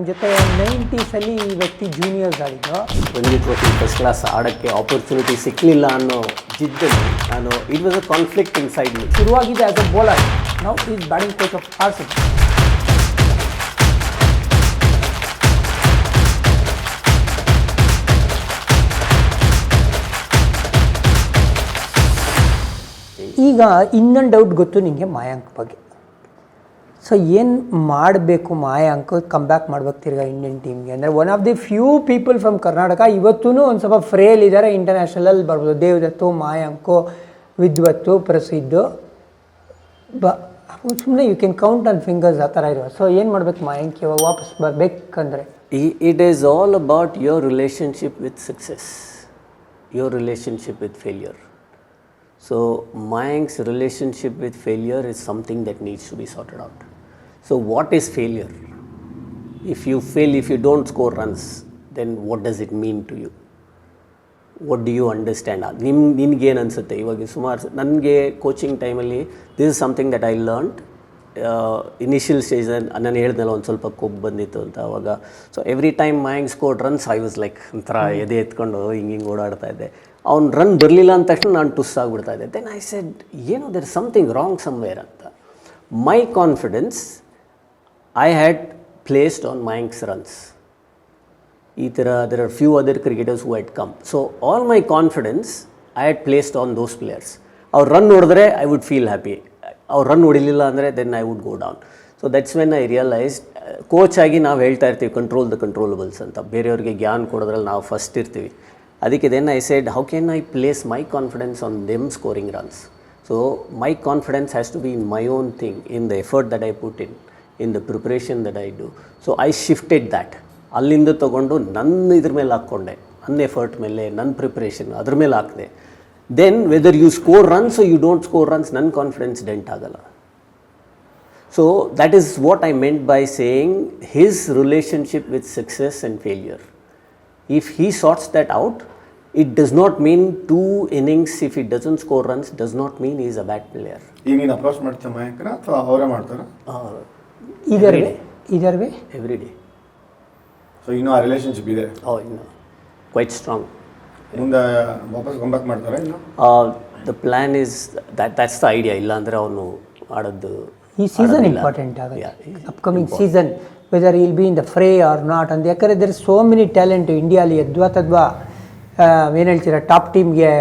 ಜೊತೆ 90s ಈ ವ್ಯಕ್ತಿ ಜೂನಿಯರ್ಸ್ ಆಡಿದ್ದು. ರಂಜಿ ಟ್ರೋಫಿ ಫಸ್ಟ್ ಕ್ಲಾಸ್ ಆಡೋಕ್ಕೆ ಆಪರ್ಚುನಿಟಿ ಸಿಕ್ಕಲಿಲ್ಲ ಅನ್ನೋ ಜಿದ್ದಲ್ಲಿ ನಾನು it was a conflict inside me. ಶುರುವಾಗಿದೆ as a bowler, now is batting coach of RC. ಈಗ ಇನ್ನೊಂದು ಡೌಟ್ ಗೊತ್ತು ನಿಮಗೆ ಮಾಯಾಂಕ್ ಬಗ್ಗೆ. ಸೊ ಏನು ಮಾಡಬೇಕು ಮಾಯಾಂಕ್ ಕಮ್ ಬ್ಯಾಕ್ ಮಾಡ್ಬೇಕು ತಿರ್ಗಾ ಇಂಡಿಯನ್ ಟೀಮ್ಗೆ? ಅಂದರೆ one of the few people from Karnataka ಇವತ್ತೂ ಒಂದು ಸ್ವಲ್ಪ ಫ್ರೇಲ್ ಇದ್ದಾರೆ, ಇಂಟರ್ನ್ಯಾಷನಲಲ್ಲಿ ಬರ್ಬೋದು. ದೇವದತ್ತು, ಮಾಯಾಂಕು, ವಿದ್ವತ್ತು, ಪ್ರಸಿದ್ಧ ಸುಮ್ಮನೆ you can count on fingers ಆ ಥರ ಇರುವ. ಸೊ ಏನು ಮಾಡ್ಬೇಕು ಮಾಯಾಂಕ್ ಇವಾಗ ವಾಪಸ್ ಬರಬೇಕಂದ್ರೆ? It is all about your relationship with success, your relationship with failure. So Mayank's relationship with failure is something that needs to be sorted out. So what is failure? If you fail, if you don't score runs, then what does it mean to you? What do you understand? ನಿನ್ಗೆ ಏನು ಅನಿಸುತ್ತೆ? ಇವಾಗ ಸುಮಾರು ನನಗೆ coaching ಟೈಮಲ್ಲಿ this is something that I learned initial ಸ್ಟೇಜಲ್ಲಿ. ನಾನು ಹೇಳ್ದಲ್ಲ ಒಂದು ಸ್ವಲ್ಪ ಕೊಬ್ಬು ಬಂದಿತ್ತು ಅಂತ ಅವಾಗ. So every time Mayank scored runs I was like ಒಂಥರ ಎದೆ ಎತ್ಕೊಂಡು ಹಿಂಗೆ ಓಡಾಡ್ತಾ ಇದ್ದೆ. ಅವ್ನು ರನ್ ಬರಲಿಲ್ಲ ಅಂದ ತಕ್ಷಣ ನಾನು ಟುಸ್ ಆಗಿಬಿಡ್ತಾ ಇದ್ದೆ. ದೆನ್ ಐ ಸೆಡ್ ಏನೋ ದೇರ್ ಸಮಥಿಂಗ್ ರಾಂಗ್ ಸಮ್ವೇರ್ ಅಂತ. My confidence I had placed on Mayank's runs. ಈ ಥರ there are few other cricketers who had come. So all my confidence I had placed on those players. ಅವ್ರು run ನೋಡಿದ್ರೆ I would feel happy, ಅವ್ರು run ಹೊಡಿಲಿಲ್ಲ ಅಂದರೆ then I would go down. So that's when I realised, coach ಆಗಿ ನಾವು ಹೇಳ್ತಾ ಇರ್ತೀವಿ control the ಕಂಟ್ರೋಲಬಲ್ಸ್ ಅಂತ, ಬೇರೆಯವ್ರಿಗೆ ಜ್ಞಾನ ಕೊಡೋದ್ರಲ್ಲಿ ನಾವು ಫಸ್ಟ್ ಇರ್ತೀವಿ. ಅದಕ್ಕೆ then I said how can I place my confidence on them scoring runs? So my confidence has to be in my own thing, in the effort that I put in the preparation that I do. So I shifted that. ಅಲ್ಲಿಂದ ತೊಗೊಂಡು ನನ್ನ ಇದ್ರ ಮೇಲೆ ಹಾಕ್ಕೊಂಡೆ, ನನ್ನ effort ಮೇಲೆ, ನನ್ನ preparation ಅದ್ರ ಮೇಲೆ ಹಾಕಿದೆ. Then whether you score runs you don't score runs, ನನ್ನ ಕಾನ್ಫಿಡೆನ್ಸ್ ಡೆಂಟ್ ಆಗಲ್ಲ. So that is what I meant by saying his relationship with success and failure. If he sorts that out, it does not mean 2 innings, if he doesn't score runs, does not mean he is a bad player. ಈಗ ನೀನು approach ಮಾಡ್ತೀಯ ಮಾಯಾಂಕನ ಅಥವಾ ಅವರೇ ಮಾಡ್ತಾರಾ? ಇದರ್ way every day. So ಇನ್ನೂ ಆ relationship ಇದೆ? ಇನ್ನು ಕ್ವೈಟ್ ಸ್ಟ್ರಾಂಗ್. ಮುಂದೆ ವಾಪಸ್ ಕಂಬ್ಯಾಕ್ ಮಾಡ್ತಾರೆ ಇನ್ನು? The plan is that's the idea. ಇಲ್ಲ ಅಂದರೆ ಅವನು ಆಡೋದು ಈ ಸೀಸನ್ ಇಂಪಾರ್ಟೆಂಟ್ ಆಗುತ್ತೆ, upcoming season, whether will be in the fray or not ಅಂತ. ಯಾಕಂದರೆ ದರ್ ಸೋ ಮೆನಿ ಟ್ಯಾಲೆಂಟ್ ಇಂಡಿಯಾಲಿ. ಯದ್ವಾ ಏನು ಹೇಳ್ತೀರಾ, ಟಾಪ್ ಟೀಮ್ಗೆ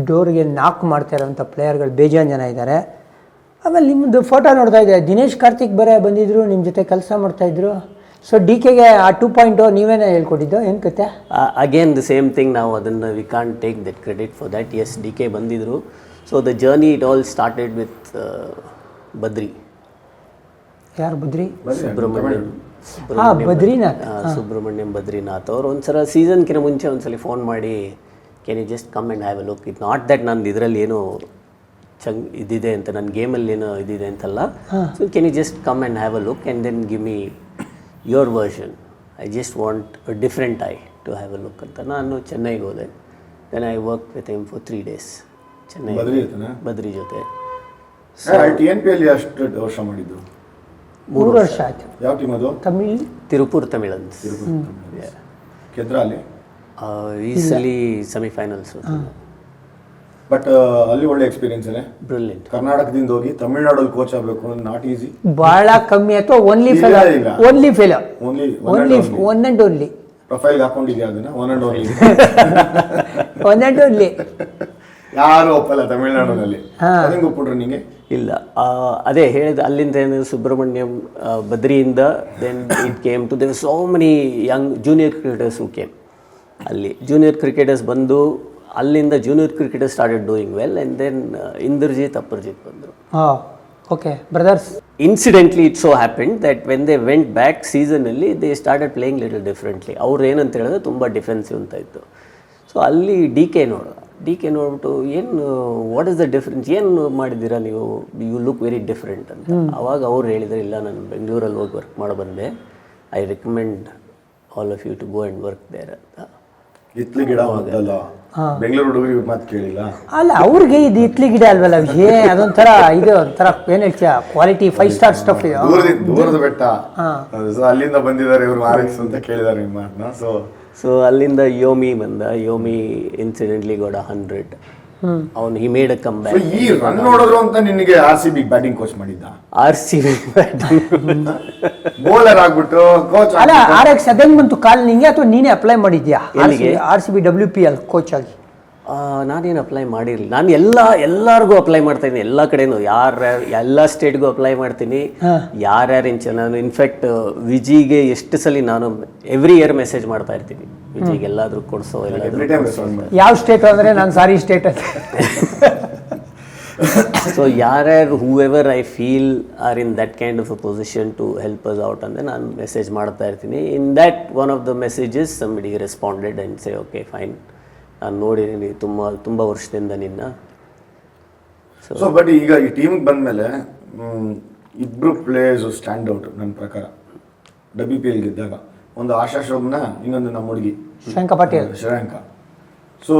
ಡೋರ್ಗೆ ನಾಕ್ ಮಾಡ್ತಾ ಇರೋಂಥ ಪ್ಲೇಯರ್ಗಳು ಬೇಜಾನ್ ಜನ ಇದ್ದಾರೆ. ಆಮೇಲೆ ನಿಮ್ಮದು ಫೋಟೋ ನೋಡ್ತಾ ಇದ್ದೆ, ದಿನೇಶ್ ಕಾರ್ತಿಕ್ ಬರೇ ಬಂದಿದ್ದರು, ನಿಮ್ಮ ಜೊತೆ ಕೆಲಸ ಮಾಡ್ತಾಯಿದ್ರು. ಸೊ DKಗೆ ಆ 2.0 ನೀವೇನೇ ಹೇಳ್ಕೊಟ್ಟಿದ್ದು, ಏನು ಕತೆ? Again the same thing. ನಾವು ಅದನ್ನು we can't take that credit for that. Yes, DK ಬಂದಿದ್ದರು. So the journey it all started with Badri. ಯಾರು ಬದ್ರಿ? ಸುಬ್ರಹ್ಮಣ್ಯಂ ಬದ್ರಿನಾಥ್ ಅವರು ಒಂದ್ಸಲ ಸೀಸನ್ಕಿಂತ ಮುಂಚೆ ಒಂದ್ಸಲ ಫೋನ್ ಮಾಡಿ, can you just come and have a look? It not that ನಂದು ಇದರಲ್ಲಿ ಏನೋ ಇದಿದೆ ಅಂತ, ನನ್ನ ಗೇಮಲ್ಲಿ ಏನೋ ಇದಿದೆ ಅಂತಲ್ಲ. So can you just come and have a look and then give me your version. I just want a different eye to have a look ಅಂತ. ನಾನು ಚೆನ್ನೈಗೆ ಹೋದೆ. Then I work with him for 3 days Chennai Badri ಜೊತೆ. TNPಯಲ್ಲಿ ಎಷ್ಟು ವರ್ಷ ಮಾಡಿದ್ದು? 3 ವರ್ಷ ಆಯಿತು. ಯಾವ ಟೀಮ್ ಅದು? ತಮಿಳ್, ತಿರುಪುರ್ ತಮಿಳನ್ಸ್. ಕೆದ್ರಾಲಿ ಈ ಸಲ ಸೆಮಿಫೈನಲ್ಸ್. ಬಟ್ ಅಲ್ಲಿ ಒಳ್ಳೆ ಎಕ್ಸ್ಪೀರಿಯನ್ಸ್ ಇದೆ. ಬ್ರಿಲಿಯಂಟ್. ಕರ್ನಾಟಕದಿಂದ ಹೋಗಿ ತಮಿಳ್ನಾಡಲ್ಲಿ ಕೋಚ್ ಆಗಬೇಕು ಅಂದ್ರೆ ನಾಟ್ ಈಸಿ. ಭಾಳ ಕಮ್ಮಿ ಅಥವಾ only fail one and only ಪ್ರೊಫೈಲ್ಗೆ ಹಾಕೊಂಡಿದ್ಯಾ ಅದನ್ನ? ಒನ್ ಆ್ಯಂಡ್ ಓನ್ಲಿ ಯಾರು ಒಪ್ಪಲ್ಲ ತಮಿಳ್ನಾಡಿನಲ್ಲಿ. ಹೆಂಗೆ ಒಪ್ಪಿಟ್ರು ನಿಮಗೆ? ಇಲ್ಲ, ಅದೇ ಹೇಳಿದ ಅಲ್ಲಿಂದ ಏನು ಸುಬ್ರಹ್ಮಣ್ಯಂ ಬದ್ರಿಯಿಂದ then it came to there so many young junior cricketers who came. ಅಲ್ಲಿ ಜೂನಿಯರ್ ಕ್ರಿಕೆಟರ್ಸ್ ಬಂದು ಅಲ್ಲಿಂದ junior cricketers started doing well and then Indrajith Aparajith ಬಂದರು. Okay brothers. Incidentally it so happened that when they went back ಸೀಸನಲ್ಲಿ they started playing little differently. ಅವ್ರು ಏನಂತ ಹೇಳಿದ್ರೆ ತುಂಬ defensive ಅಂತ ಇತ್ತು. ಸೊ ಅಲ್ಲಿ DK ನೋಡ್ಬಿಟ್ಟು ಏನು ವಾಟ್ ಇಸ್ ದ ಡಿಫ್ರೆನ್ಸ್, ಏನು ಮಾಡಿದ್ದೀರಾ ನೀವು, ಯು ಲುಕ್ ವೆರಿ ಡಿಫ್ರೆಂಟ್ ಅಂತ. ಅವಾಗ ಅವ್ರು ಹೇಳಿದರೆ, ಇಲ್ಲ ನಾನು ಬೆಂಗಳೂರಲ್ಲಿ ಹೋಗಿ ವರ್ಕ್ ಮಾಡಿ ಬಂದೆ, I recommend all of you to go and work there ಅಂತ. ಇತ್ಲಿ ಗಿಡ ಮದ್ದಲ್ಲ, ಬೆಂಗಳೂರು ಹುಡುಗರಿಗೆ ಮಾತು ಕೇಳಿಲ್ಲ. ಅಲ್ಲ ಅವ್ರಿಗೆ ಇದು ಇತ್ಲಿ ಗಿಡ ಅಲ್ವಲ್ಲ ಅದೊಂಥರ ಇದು ಒಂಥರ ಏನ್ ಹೇಳ್ತೀಯ ಕ್ವಾಲಿಟಿ 5 ಸ್ಟಾರ್ ಸ್ಟಫ್ ಇದೆ. ದೂರದ ಬೆಟ್ಟ, ಸೊ ಅಲ್ಲಿಂದ ಬಂದಿದ್ದಾರೆ ಇವರು RX ಅಂತ ಕೇಳಿದ್ದಾರೆ ನಿಮ್ಮ ಮಾತನ್ನ. ಸೊ ಅಲ್ಲಿಂದ ಯೋಮಿ ಬಂದ. ಯೋಮಿ ಇನ್ಸಿಡೆಂಟ್ಲಿ ಗೋಡ 100. ಅವನು he made a come back. ಈ ರನ್ ನೋಡಿದ್ರು ಅಂತ ನಿನಗೆ RCB ಬ್ಯಾಟಿಂಗ್ ಕೋಚ್ ಮಾಡಿದ್ದ? RCB ಬೌಲರ್ ಆಗ್ಬಿಟ್ಟು ಕೋಚ್. ಅಲ್ಲ RX ಅದೇನ್ ಬಂತು ಕಾಲ್ ನಿಂಗೆ ಅಥವಾ ನೀನೇ ಅಪ್ಲೈ ಮಾಡಿದ್ಯಾ RCB WPL ಕೋಚ್ ಆಗಿ? ನಾನೇನು ಅಪ್ಲೈ ಮಾಡಿರಲಿಲ್ಲ. ನಾನು ಎಲ್ಲರಿಗೂ ಅಪ್ಲೈ ಮಾಡ್ತಾ ಇದ್ದೀನಿ, ಎಲ್ಲ ಕಡೆನೂ ಎಲ್ಲ ಸ್ಟೇಟ್ಗೂ ಅಪ್ಲೈ ಮಾಡ್ತೀನಿ. ಯಾರ್ಯಾರು ನಾನು ಇನ್ಫ್ಯಾಕ್ಟ್ ವಿಜಿಗೆ ಎಷ್ಟು ಸಲ ನಾನು ಎವ್ರಿ ಇಯರ್ ಮೆಸೇಜ್ ಮಾಡ್ತಾ ಇರ್ತೀನಿ, ವಿಜಿಗೆ ಎಲ್ಲಾದ್ರೂ ಕೊಡ್ಸೋ ಯಾವ ಸ್ಟೇಟ್ ಅಂದ್ರೆ ನಾನು ಸಾರಿ ಸ್ಟೇಟ್ ಅಂತ. ಸೊ ಯಾರ್ಯಾರು whoever I feel are in that kind of a position to help us out ಅಂದರೆ ನಾನು ಮೆಸೇಜ್ ಮಾಡ್ತಾ ಇರ್ತೀನಿ. In that one of the messages somebody responded and say okay fine, ನಾನು ನೋಡಿದ್ದೀನಿ ತುಂಬ ವರ್ಷದಿಂದ ನಿನ್ನ. ಸೊ ಬಟ್ ಈಗ ಈ ಟೀಮ್ಗೆ ಬಂದಮೇಲೆ ಇಬ್ಬರು ಪ್ಲೇಯರ್ಸು ಸ್ಟ್ಯಾಂಡ್ ಔಟ್ ನನ್ನ ಪ್ರಕಾರ WPL ಗೆದ್ದಾಗ. ಒಂದು ಆಶಾ ಶೋಭನ, ಇನ್ನೊಂದು ನಮ್ಮ ಹುಡುಗಿ ಶ್ರೇಯಾಂಕ. ಸೊ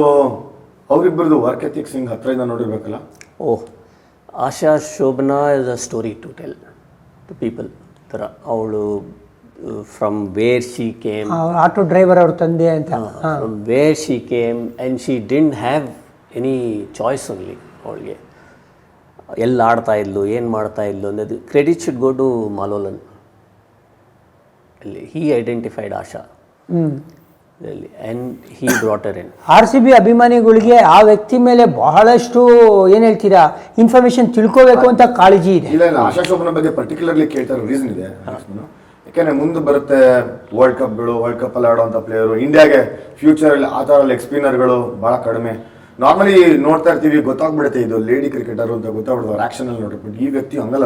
ಅವರಿಬ್ಬರದು ವರ್ಕ್ ಎಥಿಕ್ಸ್ ಹಿಂಗೆ ಹತ್ತಿರದಿಂದ ನೋಡಿರ್ಬೇಕಲ್ಲ? Oh, Asha Sobhana is a story to tell to people. ಥರ ಅವಳು from where she came, auto driver ಅವ್ರ ತಂದೆ ಅಂತ, from where she came and she didn't have any choice only. ಅವಳಿಗೆ ಎಲ್ಲಿ ಆಡ್ತಾ ಇದ್ಲು, ಏನು ಮಾಡ್ತಾ ಇದ್ಲು ಅನ್ನೋದು credit should go to Malolan. ಅಲ್ಲಿ he identified Asha and he brought her in. RCB ಅಭಿಮಾನಿಗಳಿಗೆ ಆ ವ್ಯಕ್ತಿ ಮೇಲೆ ಬಹಳಷ್ಟು ಏನು ಹೇಳ್ತೀರಾ ಇನ್ಫಾರ್ಮೇಶನ್ ತಿಳ್ಕೋಬೇಕು ಅಂತ ಕಾಳಜಿ ಇದೆ. ಇಲ್ಲ ಆಶಾ ಶೋಭನ ಬಗ್ಗೆ ಪರ್ಟಿಕ್ಯುಲರ್ಲಿ ಕೇಳ್ತಾ ರೀಸನ್ ಇದೆ. ಯಾಕೆಂದ್ರೆ ಮುಂದೆ ಬರುತ್ತೆ ವರ್ಲ್ಡ್ ಕಪ್ ಅಲ್ಲಿ ಆಡುವಂಥ ಪ್ಲೇಯರು. ಇಂಡಿಯಾಗೆ ಫ್ಯೂಚರಲ್ಲಿ ಆ ಥರ ಲೆಗ್ ಸ್ಪಿನ್ನರ್ಗಳು ಭಾಳ ಕಡಿಮೆ. ನಾರ್ಮಲಿ ನೋಡ್ತಾ ಇರ್ತೀವಿ, ಗೊತ್ತಾಗ್ಬಿಡುತ್ತೆ ಇದು ಲೇಡಿ ಕ್ರಿಕೆಟರ್ ಅಂತ ಗೊತ್ತಾಗ್ಬಿಡ್ತಾರೆ ಆಕ್ಷನ್ ಅಲ್ಲಿ ನೋಡ್ರಿ. ಬಟ್ ಈ ವ್ಯಕ್ತಿ ಹಂಗಲ್ಲ,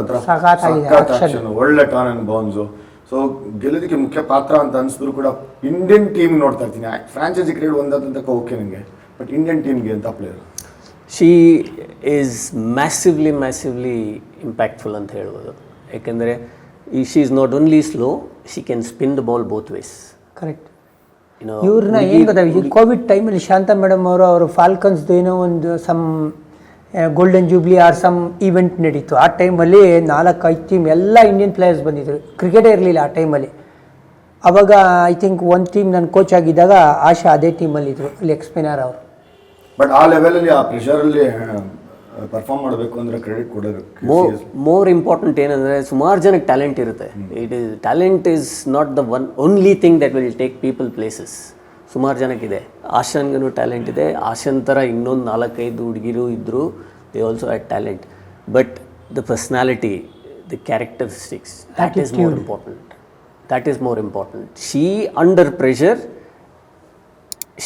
ಆಕ್ಷನ್, ಒಳ್ಳೆ ಟರ್ನ್ ಅಂಡ್ ಬೌನ್ಸು. ಸೊ ಗೆಲ್ಲೋದಕ್ಕೆ ಮುಖ್ಯ ಪಾತ್ರ ಅಂತ ಅನ್ಸಿದ್ರು ಕೂಡ ಇಂಡಿಯನ್ ಟೀಮ್ ನೋಡ್ತಾ ಇರ್ತೀನಿ. ಫ್ರಾಂಚೈಸಿ ಕ್ರಿಕೆಟ್ ಒಂದಂತ ಓಕೆ ನನಗೆ, ಬಟ್ ಇಂಡಿಯನ್ ಟೀಮ್ಗೆ ಅಂತ player she is massively impactful ಅಂತ ಹೇಳ್ಬೋದು. ಯಾಕೆಂದರೆ she is not only slow, she can spin the ball both ways. Correct. ಇವ್ರನ್ನ ಏನು ಗೊತ್ತಾ, ಕೋವಿಡ್ ಟೈಮಲ್ಲಿ ಶಾಂತ ಮೇಡಮ್ ಅವರು ಫಾಲ್ಕನ್ಸ್ದು ಏನೋ ಒಂದು some golden jubilee or some event ನಡೀತು. ಆ ಟೈಮಲ್ಲಿ 4-5 ಟೀಮ್ ಎಲ್ಲ ಇಂಡಿಯನ್ ಪ್ಲೇಯರ್ಸ್ ಬಂದಿದ್ರು, ಕ್ರಿಕೆಟೇ ಇರಲಿಲ್ಲ ಆ ಟೈಮಲ್ಲಿ. ಅವಾಗ ಐ ಥಿಂಕ್ ಒಂದು ಟೀಮ್ ನಾನು ಕೋಚ್ ಆಗಿದ್ದಾಗ ಆಶಾ ಅದೇ ಟೀಮಲ್ಲಿ ಇದ್ರು, ಲೆಗ್ ಸ್ಪಿನ್ನರ್ ಅವರು. ಬಟ್ ಆ ಲೆವೆಲಲ್ಲಿ ಆ ಪ್ರೆಷರಲ್ಲಿ ಪರ್ಫಾರ್ಮ್ ಮಾಡಬೇಕು ಅಂದರೆ ಕ್ರೆಡಿಟ್ ಕೊಡೋದು ಮೋರ್ ಇಂಪಾರ್ಟೆಂಟ್. ಏನಂದರೆ ಸುಮಾರು ಜನಕ್ಕೆ ಟ್ಯಾಲೆಂಟ್ ಇರುತ್ತೆ. Talent is not the only thing that will take people places. ಸುಮಾರು ಜನಕ್ಕಿದೆ. ಆಶನ್ಗೂ ಟ್ಯಾಲೆಂಟ್ ಇದೆ. ಆಶನ್ ಥರ ಇನ್ನೊಂದು 4-5 ಹುಡುಗಿರು ಇದ್ದರು, they also had talent. But the personality, the characteristics, that is more important. She under pressure,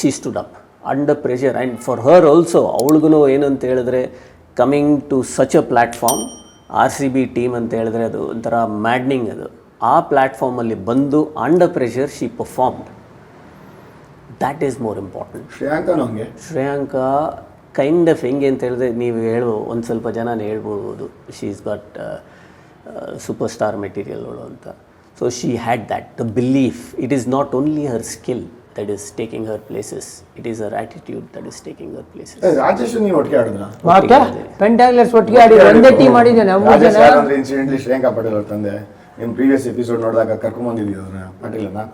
she stood up under pressure. And for her also, ಅವಳಿಗೂ ಏನು ಅಂತ ಹೇಳಿದ್ರೆ, coming to such a platform RCB team ಅಂತ ಹೇಳಿದ್ರೆ ಅದು ಒಂಥರ maddening. ಅದು ಆ ಪ್ಲ್ಯಾಟ್ಫಾರ್ಮಲ್ಲಿ ಬಂದು under pressure she performed. That is more important. Shreyanka kind of ಹೆಂಗೆ ಅಂತ ಹೇಳಿದ್ರೆ, ನೀವು ಒಂದು ಸ್ವಲ್ಪ ಜನನೇ ಹೇಳ್ಬೋದು, she is got super star material ಅವಳು ಅಂತ. So she had that the belief. It is not only Har skill that is taking her places, it is her attitude that is taking her places. Rajesh ನೀವು ಒಟ್ಟಿಗೆ ಆಡಿದ್ರಾ? Okay, ಪೆಂಟಾಗ್ಲರ್ಸ್ ಒಟ್ಟಿಗೆ ಆಡಿದ್ರು, ಒಂದೇ team ಆಡಿದ್ದೆ ನಾವು. ರಾಜೇಶ್ ಅಂದ್ರೆ incidentally Shreyanka Patel ಅವ್ರ ತಂದೆ. ನಿಮ್ಮ ಪ್ರೀವಿಯಸ್ ಎಪಿಸೋಡ್ ನೋಡಿದಾಗ ಕರ್ಕೊಂಡ್ಬಂದಿದ್ದೀವಿ ಅವ್ರನ್ನ, ಪಟೇಲನ್ನ.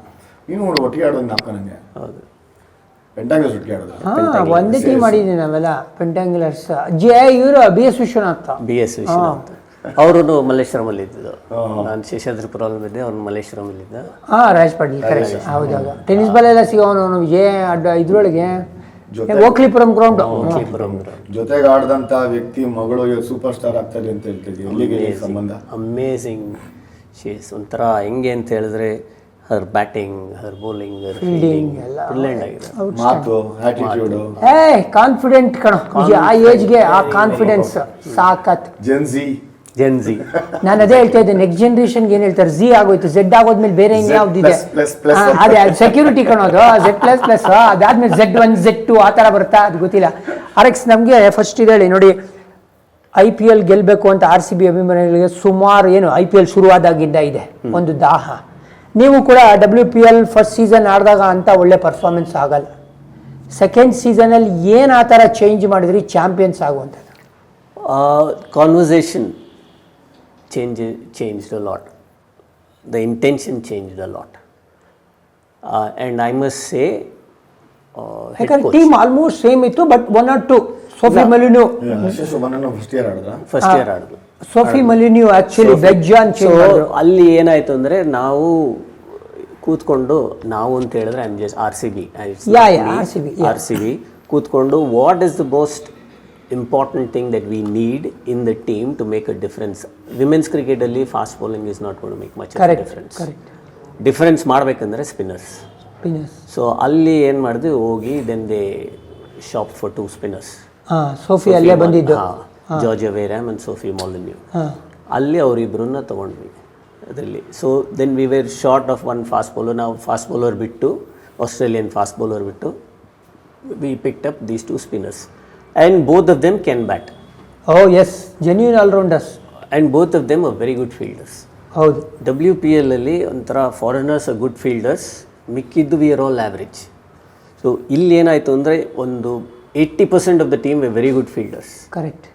ನೀವು ನೋಡಿ ಒಟ್ಟಿಗೆ ಆಡೋದು ನಾಲ್ಕ ನನಗೆ. ಹೌದು, ಪೆಂಟಾಗ್ಲರ್ಸ್ ಒಟ್ಟಿಗೆ ಆಡೋದು. ಒಂದೇ ಟೀಮ್ ಆಡಿದ್ವಿ ನಾವೆಲ್ಲ, ಪೆಂಟಾಗ್ಲರ್ಸ್. ಇವರು BS ವಿಶ್ವನಾಥ್. ಅವರು ಮಲ್ಲೇಶ್ವರಮಲ್ಲಿ ಇದ್ದಿದ್ದು. ನಾನು ಶೇಷಾದ್ರಿಪುರದಲ್ಲಿ ಇದ್ದೆ, ಅವ್ನು ಮಲ್ಲೇಶ್ವರಮಲ್ಲಿ ಇದ್ದ. ರಾಜ್ ಪಾಟೀಲ್, ಕರೆಕ್ಟ್. ಹೌದಾಗ ಟೆನ್ನಿಸ್ ಬಾಲ್ ಎಲ್ಲ ಸಿಗೋನು ಇದ್ರೊಳಗೆ ಓಕ್ಲಿಪುರಂ ಗ್ರೌಂಡ್. ಜೊತೆಗೆ ಆಡಿದಂತ ವ್ಯಕ್ತಿ ಮಗಳು ಸೂಪರ್ ಸ್ಟಾರ್ ಆಗ್ತಾರೆ ಅಂತ ಹೇಳ್ತಿದ್ವಿ. ಎಲ್ಲಿಗೆ ಸಂಬಂಧ? ಅಮೇಸಿಂಗ್. ಶೀಸ್ ಒಂಥರ ಹೆಂಗೆ ಅಂತ ಹೇಳಿದ್ರೆ, ಹರ್ ಬ್ಯಾಟಿಂಗ್, ಹರ್ ಬೌಲಿಂಗ್, ಹರ್ ಫೀಲ್ಡಿಂಗ್ ಬ್ರಿಲಿಯಂಟ್ ಆಗಿದೆ. ಮಾತು, ಆಟಿಟ್ಯೂಡ್, ಕಾನ್ಫಿಡೆಂಟ್ ಕಣೋ. ಆ ಏಜ್ಗೆ ಆ ಕಾನ್ಫಿಡೆನ್ಸ್ ಸಾಕತ್. ಜೆನ್ಜಿ. ನಾನು ಅದೇ ಹೇಳ್ತಾ ಇದ್ದೆ, ನೆಕ್ಸ್ಟ್ ಜನರೇಷನ್ಗೆ ಏನ್ ಹೇಳ್ತಾರೆ, Z ಆಗೋಯ್ತು, Z ಆಗೋದ್ಮೇಲೆ ಬೇರೆ ಇನ್ಯಾವ್ದಿದೆ, ಅದೇ ಸೆಕ್ಯೂರಿಟಿ ಕಣೋದು, Z++, ಅದಾದ್ಮೇಲೆ Z1 Z2 ಆ ಥರ ಬರುತ್ತಾ ಅದು ಗೊತ್ತಿಲ್ಲ. RX ನಮಗೆ ಫಸ್ಟ್ ಇದೆ ಹೇಳಿ ನೋಡಿ, IPL ಗೆಲ್ಲಬೇಕು ಅಂತ RCB ಅಭಿಮಾನಿಗಳಿಗೆ ಸುಮಾರು IPL ಶುರುವಾದಾಗಿಂದ ಇದೆ ಒಂದು ದಾಹ. ನೀವು ಕೂಡ WPL ಫಸ್ಟ್ ಸೀಸನ್ ಆಡಿದಾಗ ಅಂತ ಒಳ್ಳೆ ಪರ್ಫಾರ್ಮೆನ್ಸ್ ಆಗಲ್ಲ. ಸೆಕೆಂಡ್ ಸೀಸನಲ್ಲಿ ಏನು ಆ ಥರ ಚೇಂಜ್ ಮಾಡಿದ್ರಿ ಚಾಂಪಿಯನ್ಸ್ ಆಗುವಂಥದ್ದು? Conversation changed a lot. The intention changed a lot. And I must say, head ಯಾಕಂದ್ರೆ coach. ಟೀಮ್ ಆಲ್ಮೋಸ್ಟ್ ಸೇಮ್ ಇತ್ತು, but 1 or 2 Sophie Molineux first year ಆಡಿದ್ರ. ಫಸ್ಟ್ ಇಯರ್ ಆಡಿದ್ರು. ಸೋಫಿ ಮಲಿನ್ಯೂ ಆಕ್ಚುಲಿ ಬೆಜ್ಜಾನ್ so ಅಲ್ಲಿ ಏನಾಯ್ತು ಅಂದರೆ ನಾವು ಕೂತ್ಕೊಂಡು ನಾವು ಅಂತ ಹೇಳಿದ್ರೆ RCB ಕೂತ್ಕೊಂಡು what is the most important thing that we need in the team to make a difference. Women's ಕ್ರಿಕೆಟಲ್ಲಿ fast bowling is not going to make much difference ಮಾಡಬೇಕಂದ್ರೆ ಸ್ಪಿನ್ನರ್ಸ್. ಸೊ ಅಲ್ಲಿ ಏನು ಮಾಡಿದ್ವಿ, ಹೋಗಿ then they shop for 2 spinners. Sophie ಅಲ್ಲೇ ಬಂದಿದ್ದು, Georgia Wareham and Sophie Molineux. ಅಲ್ಲಿ ಅವರಿಬ್ಬರನ್ನ ತೊಗೊಂಡ್ವಿ ಅದರಲ್ಲಿ. So then we were short of 1 fast bowler. ನಾವು ಫಾಸ್ಟ್ ಬೌಲರ್ ಬಿಟ್ಟು, ಆಸ್ಟ್ರೇಲಿಯನ್ ಫಾಸ್ಟ್ ಬೌಲರ್ ಬಿಟ್ಟು, we picked up these 2 spinners and both of them can bat. Yes, genuine allrounders. And both of them are very good fielders. ಹೌದು, WPL ಅಲ್ಲಿ ಒಂಥರ foreigners are good fielders, ಮಿಕ್ಕಿದ್ದು we are all average. So ಇಲ್ಲಿ ಏನಾಯಿತು ಅಂದರೆ ಒಂದು 80% of the team we very good fielders. Correct.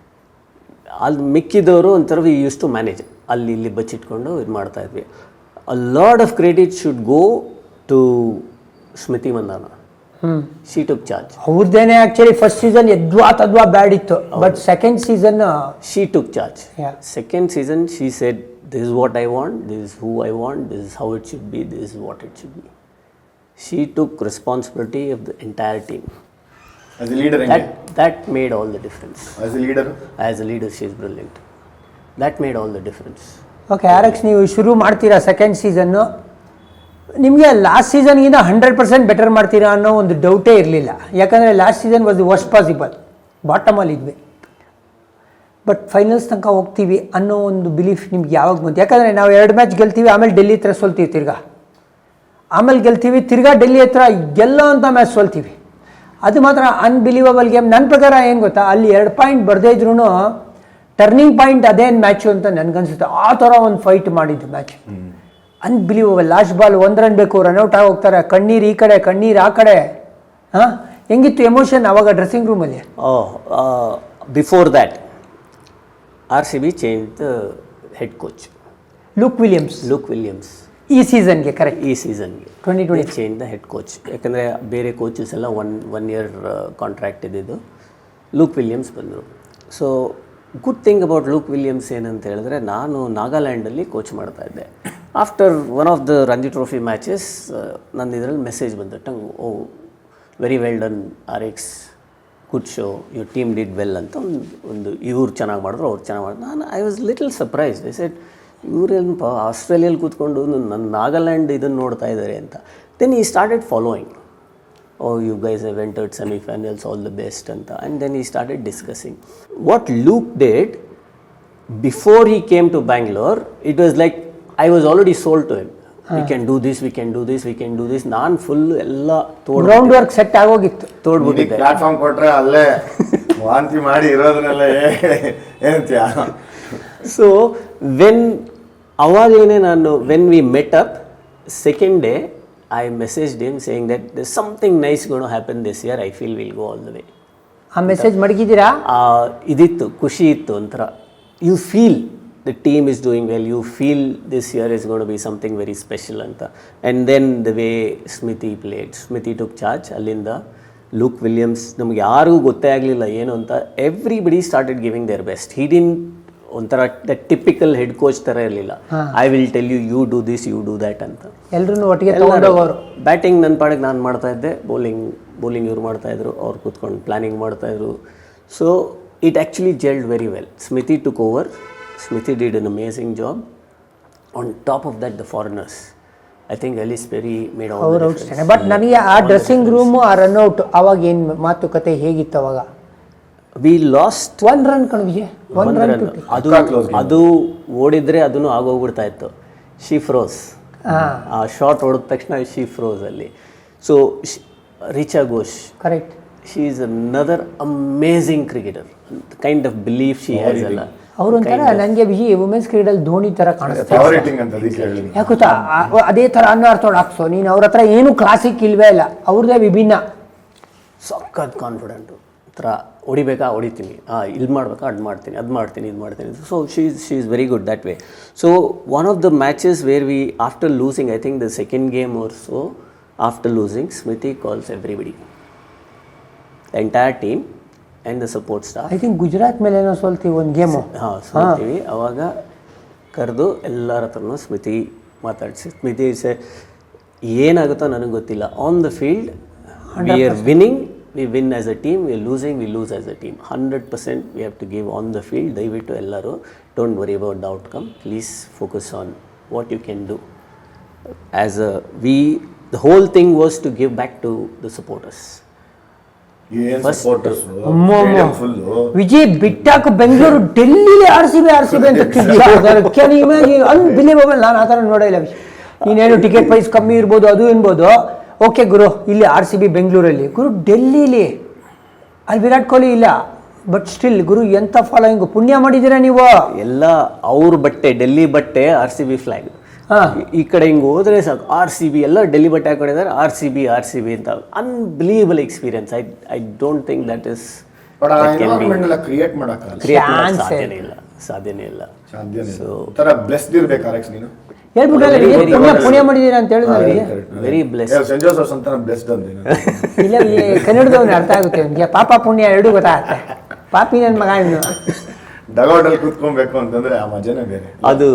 ಅಲ್ಲಿ ಮಿಕ್ಕಿದವರು ಒಂಥರ ವಿ ಯೂಸ್ ಟು ಮ್ಯಾನೇಜ್, ಅಲ್ಲಿ ಇಲ್ಲಿ ಬಚ್ಚಿಟ್ಕೊಂಡು ಇದು ಮಾಡ್ತಾಯಿದ್ವಿ. A lot of credit should go to Smriti Mandhana. She took charge. ಅವ್ರದ್ದೇನೆ ಆಕ್ಚುಲಿ ಫಸ್ಟ್ ಸೀಸನ್ ತದ್ವಾ ಬ್ಯಾಡ್ ಇತ್ತು, but second season she took charge. Second season she said, this is what I want, this is who I want, this is how it should be, this is what it should be. She took responsibility of the entire team. As a leader, that made all the difference. As a leader, she is brilliant. That made all the difference. Okay, RX ನೀವು ಶುರು ಮಾಡ್ತೀರಾ second ಸೀಸನ್ನು, ನಿಮಗೆ last ಸೀಸನ್ಗಿಂತ 100% better ಮಾಡ್ತೀರಾ ಅನ್ನೋ ಒಂದು ಡೌಟೇ ಇರಲಿಲ್ಲ. ಯಾಕಂದರೆ last season was the worst possible, ಬಾಟಮಲ್ಲಿ ಇದ್ವಿ. ಬಟ್ ಫೈನಲ್ಸ್ ತನಕ ಹೋಗ್ತೀವಿ ಅನ್ನೋ ಒಂದು ಬಿಲೀಫ್ ನಿಮ್ಗೆ ಯಾವಾಗ ಬಂತು? ಯಾಕಂದರೆ ನಾವು 2 ಮ್ಯಾಚ್ ಗೆಲ್ತೀವಿ, ಆಮೇಲೆ ಡೆಲ್ಲಿ ಹತ್ರ ಸೋಲ್ತೀವಿ, ಆಮೇಲೆ ಗೆಲ್ತೀವಿ, ತಿರ್ಗಾ ಡೆಲ್ಲಿ ಹತ್ರ ಗೆಲ್ಲೋ ಅಂತ ಮ್ಯಾಚ್ ಸೋಲ್ತೀವಿ. ಅದು ಮಾತ್ರ ಅನ್ಬಿಲೀವಬಲ್ ಗೇಮ್. ನನ್ನ ಪ್ರಕಾರ ಏನು ಗೊತ್ತಾ, ಅಲ್ಲಿ 2 ಪಾಯಿಂಟ್ ಬರದೇ ಇದ್ರೂ ಟರ್ನಿಂಗ್ ಪಾಯಿಂಟ್ ಅದೇನು ಮ್ಯಾಚು ಅಂತ ನನಗನ್ಸುತ್ತೆ. ಆ ಥರ ಒಂದು ಫೈಟ್ ಮಾಡಿದ್ದು match, unbelievable. Last ball 1 run ಬೇಕು, ರನ್ಔಟ್ ಆಗಿ ಹೋಗ್ತಾರೆ, ಕಣ್ಣೀರು ಈ ಕಡೆ ಕಣ್ಣೀರು ಆ ಕಡೆ. ಹೆಂಗಿತ್ತು ಎಮೋಷನ್ ಅವಾಗ ಡ್ರೆಸ್ಸಿಂಗ್ ರೂಮಲ್ಲಿ? Before that RCB change the head coach, Luke Williams. ಈ ಸೀಸನ್ಗೆ ಕರೆಕ್ಟ್, ಈ ಸೀಸನ್ಗೆ 2020 ಚೇಂಜ್ ದ ಹೆಡ್ ಕೋಚ್. ಯಾಕಂದರೆ ಬೇರೆ ಕೋಚಸ್ ಎಲ್ಲ ಒನ್ ಇಯರ್ ಕಾಂಟ್ರಾಕ್ಟ್ ಇದ್ದಿದ್ದು. ಲೂಕ್ ವಿಲಿಯಮ್ಸ್ ಬಂದರು. So good thing about Luke Williams ಏನಂತ ಹೇಳಿದ್ರೆ, ನಾನು ನಾಗಾಲ್ಯಾಂಡಲ್ಲಿ ಕೋಚ್ ಮಾಡ್ತಾಯಿದ್ದೆ. After one of the Ranji trophy matches ನನ್ನ ಇದರಲ್ಲಿ ಮೆಸೇಜ್ ಬಂದಿಟ್ಟು, very well done RX, good show, your team did well ಅಂತ ಒಂದು ಇವ್ರು ಚೆನ್ನಾಗಿ ಮಾಡಿದ್ರು, ಅವ್ರು ಚೆನ್ನಾಗಿ ಮಾಡಿದ್ರು. ನಾನು I was little surprised. I said, ಇವರೇನಪ್ಪ ಆಸ್ಟ್ರೇಲಿಯಲ್ಲಿ ಕೂತ್ಕೊಂಡು ನನ್ನ ನಾಗಾಲ್ಯಾಂಡ್ ಇದನ್ನು ನೋಡ್ತಾ ಇದ್ದಾರೆ ಅಂತ. Then he started following, you guys have entered semifinals, all the best ಅಂತ. And then he started discussing what Luke did before he came to Bangalore. It was like I was already sold to him. We can do this, we can do this, we can do this. ನಾನು full ಎಲ್ಲ ground work set ಆಗೋಗಿತ್ತು, ತೋಡ್ಬಿಟ್ಟಿದ್ದೆ. Platform ಕೊಟ್ಟರೆ ಅಲ್ಲೇ ವಾಂತಿ ಮಾಡಿ ಇರೋದನ್ನೆಲ್ಲ ಏನಂತೀಯ. So ಅವಾಗೇನೆ ನಾನು when we met up second day, I messaged him saying that there something nice gonna happen this year, I feel will go all the way. ಆ message ಮಡಗಿದ್ದೀರಾ? ಇದಿತ್ತು, ಖುಷಿ ಇತ್ತು ಒಂಥರ. You feel the team is doing well, you feel this year is gonna be something very special ಅಂತ. And then the way Smriti took charge. ಅಲ್ಲಿಂದ Luke Williams ನಮ್ಗೆ ಯಾರಿಗೂ ಗೊತ್ತೇ ಆಗಲಿಲ್ಲ ಏನು ಅಂತ. Everybody started giving their best. He didn't ಒಂಥರ typical head coach ಥರ ಇರಲಿಲ್ಲ. I will tell you, you do this, you do that ಅಂತ. ಎಲ್ಲರೂ ಒಟ್ಟಿಗೆ ತಗೊಂಡೋಗೋರು. ಬ್ಯಾಟಿಂಗ್ ನನ್ನ ಪಾಡಿಗೆ ನಾನು ಮಾಡ್ತಾಯಿದ್ದೆ, ಬೌಲಿಂಗ್ ಇವ್ರು ಮಾಡ್ತಾಯಿದ್ರು, ಅವ್ರು ಕೂತ್ಕೊಂಡು ಪ್ಲ್ಯಾನಿಂಗ್ ಮಾಡ್ತಾಯಿದ್ರು. So it actually jelled very well. Smriti took over. Smriti did an amazing job. On top of that the foreigners, I think Ellyse Perry made all the difference. But ನನಗೆ ಆ ಡ್ರೆಸ್ಸಿಂಗ್ ರೂಮು, ಆ run out, ಅವಾಗ ಏನು ಮಾತುಕತೆ ಹೇಗಿತ್ತು ಅವಾಗ? We lost 1 run ಕಣ್ವಿಜೆ, 1 run. ಅದು ಓಡಿದ್ರೆ ಅದನ್ನು ಆಗೋಗ್ಬಿಡ್ತಾ ಇತ್ತು. She froze. ಆ ಶಾಟ್ ಹೊಡೆದ ತಕ್ಷಣ ಶಿ ಫ್ರೋಸ್ ಅಲ್ಲಿ. So Richa Ghosh, correct, she is another amazing cricketer. Kind of belief she has ಅಲ್ಲ. ಅವರೊಂಥರ ನನಗೆ ವಿಜಿ ವುಮೆನ್ಸ್ ಕ್ರಿಕೆಟಲ್ಲಿ ಧೋನಿ ಥರ ಕಾಣಿಸ್ತಾರೆ. ಯಾಕೆ ಗೊತ್ತಾ, ಅದೇ ಥರ ಅನ್ನೋ ಅರ್ಥೋಡು ಹಾಕ್ಸೋ ನೀನು. ಅವ್ರ ಹತ್ರ ಏನು ಕ್ಲಾಸಿಕ್ ಇಲ್ವೇ ಇಲ್ಲ, ಅವ್ರದ್ದೇ ವಿಭಿನ್ನ. ಸಖತ್ ಕಾನ್ಫಿಡೆಂಟು ಥರ ಹೊಡಿಬೇಕಾ ಹೊಡಿತೀನಿ ಇಲ್ಲಿ ಮಾಡ್ಬೇಕಾ ಅದು ಮಾಡ್ತೀನಿ ಇದು ಮಾಡ್ತೀನಿ so she is very good that way so one of the matches where we after losing I think the second game or so after losing Smriti calls everybody the entire team and the support staff I think Gujarat ಮೇಲೆ ಏನೋ ಸೋಲ್ತೀವಿ ಒಂದು game ಸೋಲ್ತೀವಿ ಅವಾಗ ಕರೆದು ಎಲ್ಲರ ಹತ್ರನೂ ಸ್ಮಿತಿ ಮಾತಾಡಿಸಿ ಸ್ಮಿತಿ ಏನಾಗುತ್ತೋ ನನಗೆ ಗೊತ್ತಿಲ್ಲ on the field we are winning we win as a team, we are losing, we lose as a team. 100% we have to give on the field. ದಯವಿಟ್ಟು ಎಲ್ಲರೂ don't worry about the outcome. Please focus on what you can do. The whole thing was to give back to the supporters. Vijay ಬಿಟ್ಟಾಕ ಬೆಂಗಳೂರು ಡೆಲ್ಲಿಲಿ R C B ಅಂತ can imagine unbelievable. ನಾನು ಆ ಥರ ನೋಡಿಲ್ಲ. ನೀನೇನು ಟಿಕೆಟ್ ಪ್ರೈಸ್ ಕಮ್ಮಿ ಇರ್ಬೋದು ಅದು ಎನ್ಬೋದು, ಓಕೆ ಗುರು, ಇಲ್ಲಿ ಆರ್ ಸಿ ಬಿ ಬೆಂಗಳೂರಲ್ಲಿ, ಗುರು ಡೆಲ್ಲಿಲಿ ಅಲ್ಲಿ ವಿರಾಟ್ ಕೊಹ್ಲಿ ಇಲ್ಲ, ಬಟ್ ಸ್ಟಿಲ್ ಗುರು ಎಂಥ ಫಾಲೋಯಿಂಗು, ಪುಣ್ಯ ಮಾಡಿದ್ದೀರಾ ನೀವು. ಎಲ್ಲ ಅವ್ರ ಬಟ್ಟೆ, ಡೆಲ್ಲಿ ಬಟ್ಟೆ, ಆರ್ ಸಿ ಬಿ ಫ್ಲಾಗ್. ಈ ಕಡೆ ಹಿಂಗೆ ಹೋದ್ರೆ ಸಾಕು ಆರ್ ಸಿ ಬಿ, ಎಲ್ಲ ಡೆಲ್ಲಿ ಬಟ್ಟೆ ಹಾಕೊಂಡಿದ್ದಾರೆ, ಆರ್ ಸಿ ಬಿ ಅಂತ. Unbelievable experience. I don't think that is create ಮಾಡಕ್ಕೆ ಸಾಧ್ಯನೇ ಇಲ್ಲ. ಸೊ ತರ ಬ್ಲೆಸ್ಡ್ ಇರ್ಬೇಕು RX ನೀನು. ಪುಣ್ಯ ಮಾಡಿದ್ದೀರಾ ಅಂತ ಹೇಳಿದ್ರೆ ವೆರಿ ಬ್ಲೆಸ್ಡ್. ಸೆಂಟ್ ಜೋಸೆಫ್ ಅಂತ ಬ್ಲೆಸ್ಡ್ ಅಂತ ಇಲ್ಲ, ಕನ್ನಡದವ್ನು ಅರ್ಥ ಆಗುತ್ತೆ ಅವ್ನಿಗೆ. ಪಾಪ ಪುಣ್ಯ ಎರಡೂ ಗೊತ್ತಾಗುತ್ತೆ. ಪಾಪಿ ನನ್ನ ಮಗ ಇನ್ನು ಡಗೌಟಲ್ಲಿ ಕೂತ್ಕೊಬೇಕು ಅಂತಂದ್ರೆ ಆ ಮಜಾನೇ ಬೇರೆ. ಅದು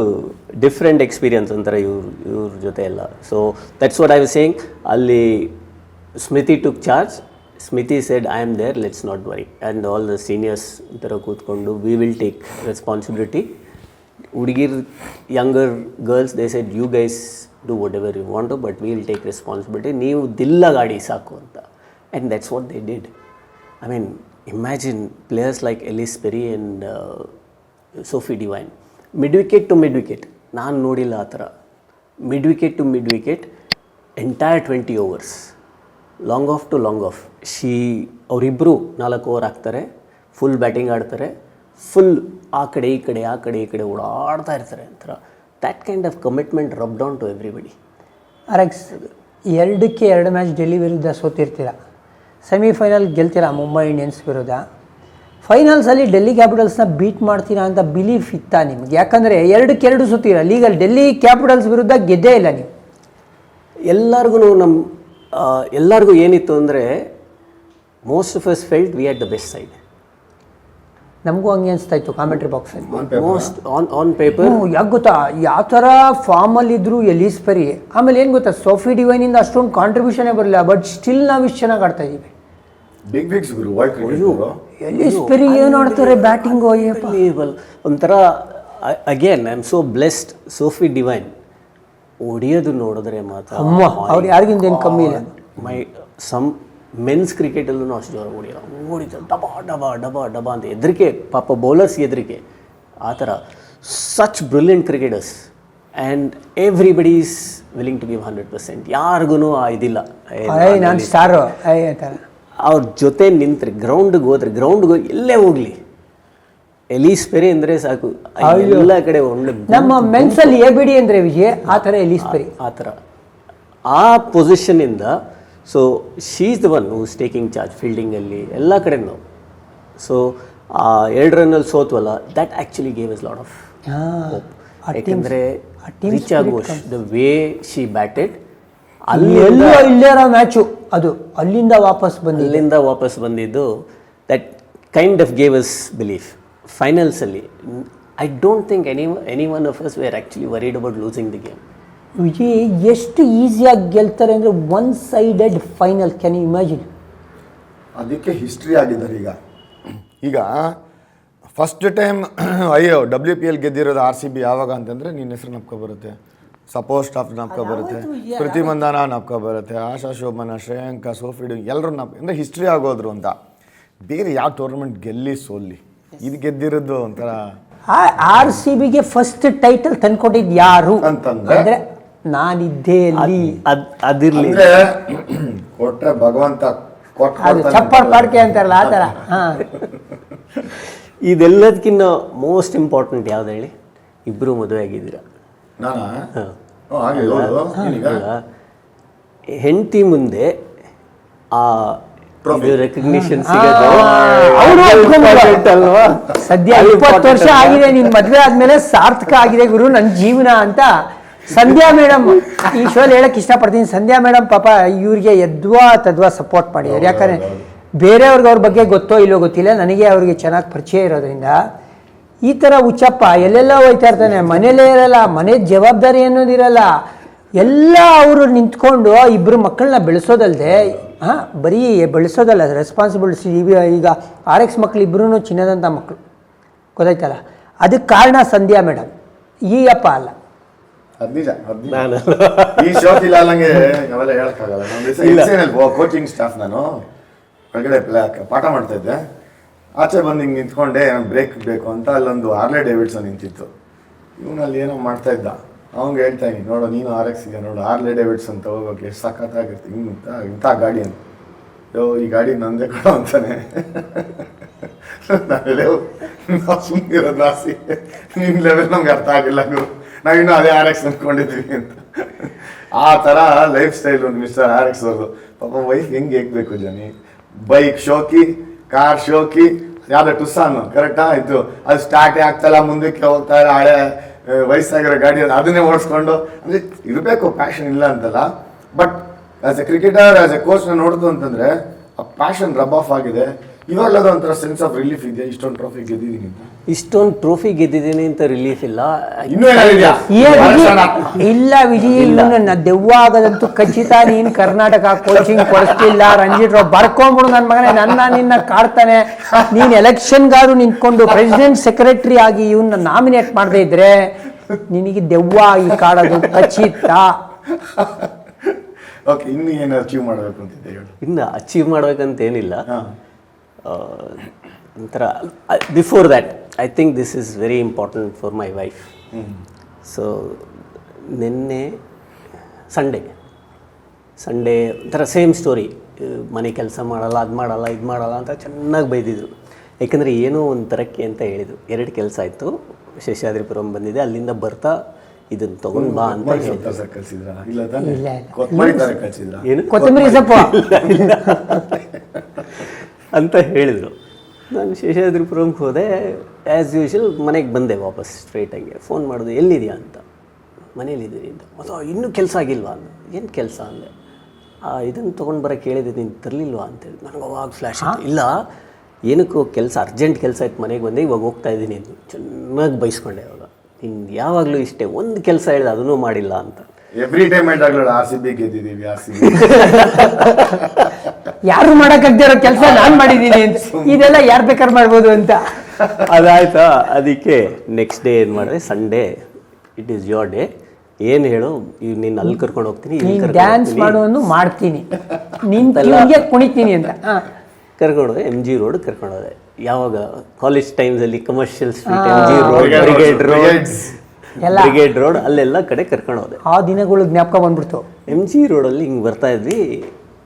ಡಿಫ್ರೆಂಟ್ ಎಕ್ಸ್ಪೀರಿಯನ್ಸ್ ಒಂಥರ ಇವ್ರ ಜೊತೆ ಎಲ್ಲ. So that's what I was saying. ಅಲ್ಲಿ Smriti took charge. Smriti said I am there, let's not worry. And all the seniors ಥರ ಕೂತ್ಕೊಂಡು ವಿ ವಿಲ್ ಟೇಕ್ ರೆಸ್ಪಾನ್ಸಿಬಿಲಿಟಿ. ಹುಡುಗಿರ್, younger girls, they said you guys do whatever you want to, but we will take responsibility. ನೀವು ದಿಲ್ಲಗಾಡಿ ಸಾಕು ಅಂತ. And that's what they did. I mean, imagine players like Ellis Perry and Sophie Devine. Mid-wicket to mid-wicket. ನಾನು ನೋಡಿಲ್ಲ ಆ ಥರ. Mid-wicket to mid-wicket, entire 20 overs. Long off to long off. ಅವರಿಬ್ಬರು 4 over ಹಾಕ್ತಾರೆ, full batting ಆಡ್ತಾರೆ, full ಆ ಕಡೆ ಈ ಕಡೆ ಓಡಾಡ್ತಾ ಇರ್ತಾರೆ ಒಂಥರ. That kind of commitment rub down to everybody. RX 2 match Delhi ವಿರುದ್ಧ ಸೋತಿರ್ತೀರ, ಸೆಮಿಫೈನಲ್ ಗೆಲ್ತೀರಾ ಮುಂಬೈ ಇಂಡಿಯನ್ಸ್ ವಿರುದ್ಧ, ಫೈನಲ್ಸಲ್ಲಿ ಡೆಲ್ಲಿ ಕ್ಯಾಪಿಟಲ್ಸ್ನ ಬೀಟ್ ಮಾಡ್ತೀರಾ ಅಂತ ಬಿಲೀಫ್ ಇತ್ತಾ ನಿಮ್ಗೆ? ಯಾಕಂದರೆ 2-2 ಸೋತೀರಾ ಲೀಗಲ್ಲಿ. ಡೆಲ್ಲಿ ಕ್ಯಾಪಿಟಲ್ಸ್ ವಿರುದ್ಧ ಗೆದ್ದೇ ಇಲ್ಲ ನೀವು. ಎಲ್ಲರಿಗೂ ಏನಿತ್ತು ಅಂದರೆ, most of us felt we at the best side. ನಮಗೂ ಹಂಗೆ ಅನಿಸ್ತಾ ಇತ್ತು ಕಾಮೆಂಟ್ರಿ ಬಾಕ್ಸಲ್ಲಿ. Most on paper. ಯಾಕೆ ಗೊತ್ತಾ, ಯಾವ ಥರ ಫಾರ್ಮಲ್ಲಿದ್ದರು ಎಲಿಸ್ ಪೆರಿ. ಆಮೇಲೆ ಏನು ಗೊತ್ತಾ, ಸೋಫಿ ಡಿವೈನಿಂದ ಅಷ್ಟೊಂದು ಕಾಂಟ್ರಿಬ್ಯೂಷನೇ ಬರಲಿಲ್ಲ, ಬಟ್ ಸ್ಟಿಲ್ ನಾವು ಇಷ್ಟು ಚೆನ್ನಾಗಿ ಆಡ್ತಾ ಇದ್ದೀವಿ. ಎಲಿಸ್ ಪೆರಿ ಏನು ಆಡ್ತಾರೆ ಬ್ಯಾಟಿಂಗು, ಒಂಥರ. Again I am so blessed. Sophie divine ಹೊಡಿಯೋದು ನೋಡಿದ್ರೆ ಮಾತ್ರ ಅವ್ರು ಯಾರಿಗಿಂತ ಏನು ಕಮ್ಮಿ ಇಲ್ಲ. ಮೆನ್ಸ್ ಕ್ರಿಕೆಟಲ್ಲೂ ಅಷ್ಟು ಜೋರ ಹೊಡಿತಾರೆ, ಡಬಾ ಅಂತ ಹೆದರಿಕೆ, ಪಾಪ ಬೌಲರ್ಸ್ ಹೆದರಿಕೆ ಆ ಥರ. Such brilliant cricketers and everybody is willing to give 100%. ಯಾರಿಗೂ ಇದಿಲ್ಲ, ನಾನು ಸ್ಟಾರು ಅವ್ರ ಜೊತೆ ನಿಂತ್ರೆ, ಗ್ರೌಂಡ್ಗೆ ಹೋದ್ರೆ, ಎಲ್ಲೇ ಹೋಗಲಿ ಎಲೀಸ್ ಪೆರಿ ಅಂದರೆ ಸಾಕು, ಎಲ್ಲ ಕಡೆ ಒಳ್ಳೆ. ನಮ್ಮ ಮೆನ್ಸಲ್ಲಿ ABD ಅಂದರೆ ವಿಜಯ್, ಆ ಥರ ಎಲೀಸ್ ಪೆರಿ ಆ ಥರ. ಆ ಪೊಸಿಷನಿಂದ so she is the one who is taking charge ಫೀಲ್ಡಿಂಗಲ್ಲಿ ಎಲ್ಲ ಕಡೆನೂ. ಸೊ ಆ 2 ರನ್ನಲ್ಲಿ ಸೋತ್ವಲ್ಲ, that actually gave us lot of hope. ಯಾಕೆಂದರೆ ರೀಚ್ ಆಗುವಷ್ಟು ದ ವೇ ಶಿ ಬ್ಯಾಟೆಡ್, ಇಲ್ಲೇ ಮ್ಯಾಚು ಅದು ಅಲ್ಲಿಂದ ವಾಪಸ್ ಬಂದಿದ್ದು that kind of gave us belief. ಫೈನಲ್ಸಲ್ಲಿ I don't think any one of us were actually worried about losing the game. Vijay ಎಷ್ಟು ಈಸಿಯಾಗಿ ಗೆಲ್ತಾರೆ ಅಂದರೆ, 1-sided final. Can you imagine? ಅದಕ್ಕೆ ಹಿಸ್ಟ್ರಿ ಆಗಿದ್ದಾರೆ. ಈಗ ಫಸ್ಟ್ ಟೈಮ್ WPL ಗೆದ್ದಿರೋದು RCB ಯಾವಾಗ ಅಂತಂದರೆ, ನಿನ್ನ ಹೆಸರು ನಪ್ಕೊ ಬರುತ್ತೆ, ಸಪೋರ್ಟ್ ಸ್ಟಾಫ್ ನಪ್ಕೊ ಬರುತ್ತೆ, ಸ್ಮೃತಿ ಮಂದಾನ ನಪ್ಕೊ ಬರುತ್ತೆ, ಆಶಾ ಶೋಭನ, ಶ್ರೇಯಾಂಕ, ಸೋಫಿ ಎಲ್ಲರೂ ಅಂದರೆ ಹಿಸ್ಟ್ರಿ ಆಗೋದ್ರು ಅಂತ. ಬೇರೆ ಯಾವ ಟೂರ್ನಮೆಂಟ್ ಗೆಲ್ಲಿ ಸೋಲ್ಲಿ, ಇದು ಗೆದ್ದಿರೋದು ಒಂಥರ. RCBಗೆ ಫಸ್ಟ್ ಟೈಟಲ್ ತಂದ್ಕೊಟ್ಟಿದ್ದು ಯಾರು ಅಂತಂದ್ರೆ ನಾನಿದ್ದೇ ಅಲ್ಲಿ. ಅದಿರಲಿ, ಕೊಟ್ರೆ ಭಗವಂತ ಚಪ್ಪರ್ ಪಾಡ್ಕೆ ಅಂತಾರಲ್ಲ ಆ ಥರ. ಇದೆಲ್ಲದಕ್ಕಿಂತ ಮೋಸ್ಟ್ ಇಂಪಾರ್ಟೆಂಟ್ ಯಾವ್ದು ಹೇಳಿ? ಇಬ್ಬರು ಮದುವೆ ಆಗಿದ್ದೀರಾ. ಹೆಂಡತಿ ಮುಂದೆ ಆ ಇದು ರೆಕಗ್ನಿಷನ್ ಸಿಗೋದು ಅವ್ರು important ಅಲ್ವಾ? ಸದ್ಯ 20 ವರ್ಷ ಆಗಿದೆ, ನಿನ್ ಮದ್ವೆ ಆದ್ಮೇಲೆ ಸಾರ್ಥಕ ಆಗಿದೆ ಗುರು ನನ್ನ ಜೀವನ ಅಂತ ಸಂಧ್ಯಾ ಮೇಡಮ್ ಈ ಶೋಲ್ಲಿ ಹೇಳಕ್ ಇಷ್ಟಪಡ್ತೀನಿ. ಸಂಧ್ಯಾ ಮೇಡಮ್ ಪಾಪ ಇವ್ರಿಗೆ ಯದ್ವಾ ತದ್ವಾ ಸಪೋರ್ಟ್ ಮಾಡಿದ್ದಾರೆ. ಯಾಕಂದ್ರೆ ಬೇರೆಯವ್ರಿಗೆ ಅವ್ರ ಬಗ್ಗೆ ಗೊತ್ತೋ ಇಲ್ಲೋ ಗೊತ್ತಿಲ್ಲ, ನನಗೆ ಅವ್ರಿಗೆ ಚೆನ್ನಾಗಿ ಪರಿಚಯ ಇರೋದ್ರಿಂದ ಈ ಥರ ಹುಚ್ಚಪ್ಪ ಎಲ್ಲೆಲ್ಲ ಹೋಯ್ತಾ ಇರ್ತಾನೆ, ಮನೇಲೇ ಇರಲ್ಲ, ಮನೆ ಜವಾಬ್ದಾರಿ ಅನ್ನೋದಿರಲ್ಲ, ಎಲ್ಲ ಅವರು ನಿಂತ್ಕೊಂಡು ಇಬ್ಬರು ಮಕ್ಕಳನ್ನ ಬೆಳೆಸೋದಲ್ಲದೆ ಬರೀ ಬೆಳೆಸೋದಲ್ಲ, ರೆಸ್ಪಾನ್ಸಿಬಿಲಿಟಿ. ಈಗ RX ಮಕ್ಳು ಇಬ್ಬರೂ ಚಿನ್ನದಂಥ ಮಕ್ಕಳು, ಗೊತ್ತಾಯ್ತಲ್ಲ. ಅದಕ್ಕೆ ಕಾರಣ ಸಂಧ್ಯಾ ಮೇಡಮ್, ಈ ಅಪ್ಪ ಅಲ್ಲ. ಈ ಶೋಕ್ ಇಲ್ಲ ಅಲ್ಲಂಗೆ ಅವೆಲ್ಲ ಹೇಳಕ್ಕಾಗಲ್ಲ. ಕೋಚಿಂಗ್ ಸ್ಟಾಫ್ ನಾನು ಒಳಗಡೆ ಪಾಠ ಮಾಡ್ತಾ ಇದ್ದೆ, ಆಚೆ ಬಂದು ಹಿಂಗೆ ನಿಂತ್ಕೊಂಡೆ ಬ್ರೇಕ್ ಬೇಕು ಅಂತ ಅಲ್ಲೊಂದು ಹಾರ್ಲೆ ಡೇವಿಡ್ಸನ್ ನಿಂತಿತ್ತು. ಇವನಲ್ಲಿ ಏನೋ ಮಾಡ್ತಾ ಇದ್ದ, ಅವಂಗೆ ಹೇಳ್ತಾ ಇದ್ದೀನಿ, ನೋಡು ನೀನು RX ಗೆ ನೋಡು ಹಾರ್ಲೆ ಡೇವಿಡ್ಸನ್ ತಗೋಬೇಕು, ಎಷ್ಟು ಸಖತ್ತಾಗಿರ್ತೀವಿ ಇಂಥ ಗಾಡಿ ಅಂತ. ಈ ಗಾಡಿ ನಂದೇ ಕೊಡೋ ಅಂತಾನೆ. ನಾವು ಸುಮ್ಮನಿರೋದು ಆಸಿ, ನಿಮ್ಮ ಲೆವೆಲ್ ನಮ್ಗೆ ಅರ್ಥ ಆಗಿಲ್ಲ ಗುರು, ನಾವಿನ್ನೂ ಅದೇ RX ಅಂದ್ಕೊಂಡಿದ್ವಿ ಅಂತ. ಆ ಥರ ಲೈಫ್ ಸ್ಟೈಲ್ ಒಂದು ಮಿಸ್ಟರ್ RX ಅವ್ರದ್ದು. ಪಾಪ ವೈಫ್ ಹೆಂಗೆ ಹೇಗಬೇಕು ಜನಿ, ಬೈಕ್ ಶೋಕಿ, ಕಾರ್ ಶೋಕಿ, ಯಾವ್ದು ಟುಸಾನು ಕರೆಕ್ಟಾ ಇತ್ತು, ಅದು ಸ್ಟಾರ್ಟೇ ಆಗ್ತಲ್ಲ, ಮುಂದಕ್ಕೆ ಹೋಗ್ತಾ ಇಲ್ಲ, ಹಳೆ ವಯಸ್ಸಾಗಿರೋ ಗಾಡಿ ಅದನ್ನೇ ಓಡಿಸ್ಕೊಂಡು, ಅಂದರೆ ಇರಬೇಕು ಪ್ಯಾಷನ್ ಇಲ್ಲ ಅಂತಲ್ಲ. But as a cricketer, as a coach ನೋಡ್ದು ಅಂತಂದರೆ ಆ ಪ್ಯಾಷನ್ ರಬ್ ಆಫ್ ಆಗಿದೆ. ಇವಾಗಲೂ ಒಂಥರ ಸೆನ್ಸ್ ಆಫ್ ರಿಲೀಫ್ ಇದೆ, ಇಷ್ಟೊಂದು ಟ್ರೋಫಿ ಗೆದ್ದಿದ್ದೀನಿ ಅಂತ. ಇಷ್ಟೊಂದು ಟ್ರೋಫಿ ಗೆದ್ದಿದ್ದೀನಿ ಅಂತ ರಿಲೀಫ್ ಇಲ್ಲ. ಇಲ್ಲ ವಿಜಯ್, ನನ್ನ ದೆವ್ವ ಆಗೋದಂತೂ ಖಚಿತ. ನೀನು ಕರ್ನಾಟಕ ಕೋಚಿಂಗ್ ಕೊಡಿಸ್ತಿಲ್ಲ, ರಂಜಿತ್ ರಾವ್ ಬರ್ಕೊಂಡ್ಬಿಡು ನನ್ನ ಮಗನೇ, ನಿನ್ನ ಕಾಡ್ತಾನೆ. ನೀನು ಎಲೆಕ್ಷನ್ಗಾದ್ರು ನಿಂತ್ಕೊಂಡು ಪ್ರೆಸಿಡೆಂಟ್ ಸೆಕ್ರೆಟರಿ ಆಗಿ ಇವನ್ನ ನಾಮಿನೇಟ್ ಮಾಡದೇ ಇದ್ರೆ ನಿನಗೆ ದೆವ್ವ ಆಗಿ ಕಾಡೋದು ಖಚಿತ. ಓಕೆ, ಇನ್ನು ಏನು ಅಚೀವ್ ಮಾಡಬೇಕು ಅಂತಿದ್ದೆ ಹೇಳು. ಇನ್ನು ಅಚೀವ್ ಮಾಡ್ಬೇಕಂತ ಏನಿಲ್ಲ. ಒಂಥರ before that I think this is very important for my wife. So ನಿನ್ನೆ ಸಂಡೇ ಒಂಥರ ಸೇಮ್ ಸ್ಟೋರಿ, ಮನೆ ಕೆಲಸ ಮಾಡಲ್ಲ, ಅದು ಮಾಡಲ್ಲ, ಇದು ಮಾಡಲ್ಲ ಅಂತ ಚೆನ್ನಾಗಿ ಬೈದಿದ್ರು. ಯಾಕಂದರೆ ಏನೋ ಒಂದು ತರಕ್ಕೆ ಅಂತ ಹೇಳಿದರು. 2 ಕೆಲಸ ಆಯಿತು, ಶೇಷಾದ್ರಿಪುರಂ ಬಂದಿದೆ, ಅಲ್ಲಿಂದ ಬರ್ತಾ ಇದನ್ನು ತೊಗೊಂಡು ಬಾ ಅಂತ ಏನು ಕೊತ್ತಂಬರಿ ಸೊಪ್ಪು ಅಂತ ಹೇಳಿದರು. ನಾನು ಶೇಷಾದ್ರಿಪುರಂಗೆ ಹೋದೆ, ಆ್ಯಸ್ ಯೂಶುವಲ್ ಮನೆಗೆ ಬಂದೆ ವಾಪಸ್ ಸ್ಟ್ರೈಟಾಗಿ. ಫೋನ್ ಮಾಡಿದೆ, ಎಲ್ಲಿದೆಯಾ ಅಂತ. ಮನೇಲಿದ್ದೀನಿ ಅಂತ. ಅಥವಾ ಇನ್ನೂ ಕೆಲಸ ಆಗಿಲ್ವಾ ಅಂದ. ಏನು ಕೆಲಸ ಅಂದೆ. ಇದನ್ನು ತೊಗೊಂಡು ಬರೋಕ್ಕೆ ಹೇಳಿದೆ, ನೀನು ತರಲಿಲ್ವಾ ಅಂತೇಳಿ. ನನಗೆ ಅವಾಗ ಫ್ಲ್ಯಾಶ್ ಆಯಿತು, ಇಲ್ಲ ಏನಕ್ಕೂ ಕೆಲಸ, ಅರ್ಜೆಂಟ್ ಕೆಲಸ ಆಯ್ತು, ಮನೆಗೆ ಬಂದೆ, ಇವಾಗ ಹೋಗ್ತಾ ಇದ್ದೀನಿ ಅಂತ ಚೆನ್ನಾಗಿ ಬೈಸ್ಕೊಂಡೆ. ಅವಾಗ ಹಿಂಗೆ ಯಾವಾಗಲೂ ಇಷ್ಟೇ, ಒಂದು ಕೆಲಸ ಹೇಳಿದೆ ಅದನ್ನೂ ಮಾಡಿಲ್ಲ ಅಂತ. ಎವ್ರಿ ಟೈಮ್ RCB ಗೆದ್ದಿದ್ದೀವಿ, RCB ಯಾರು ಮಾಡೋಕ್ಕಾಗದೇ ಇರೋ ಕೆಲಸ ನಾನು ಮಾಡಿದ್ದೀನಿ ಅಂತ. ಇದೆಲ್ಲ ಯಾರು ಬೇಕಾದ್ರೆ ಮಾಡ್ಬೋದು ಅಂತ. ಅದಾಯ್ತಾ. ಅದಕ್ಕೆ ನೆಕ್ಸ್ಟ್ ಡೇ ಏನು ಮಾಡಿದೆ, Sunday it is your day, ಏನು ಹೇಳು, ನೀನು ಅಲ್ಲಿ ಕರ್ಕೊಂಡು ಹೋಗ್ತೀನಿ, ಡ್ಯಾನ್ಸ್ ಮಾಡೋನು ಮಾಡ್ತೀನಿ, ನಿಂಗೆ ಕುಣಿತೀನಿ ಅಂತ ಕರ್ಕೊಂಡು ಹೋದೆ. MG ರೋಡ್ ಕರ್ಕೊಂಡು ಹೋದೆ. ಯಾವಾಗ ಕಾಲೇಜ್ ಟೈಮ್ಸಲ್ಲಿ commercial street, MG road, brigade road ಅಲ್ಲೆಲ್ಲ ಕಡೆ ಕರ್ಕೊಂಡು ಹೋದೆ. ಆ ದಿನಗಳು ಜ್ಞಾಪಕ ಬಂದ್ಬಿಡ್ತು. MG ರೋಡಲ್ಲಿ ಹಿಂಗೆ ಬರ್ತಾ ಇದ್ವಿ,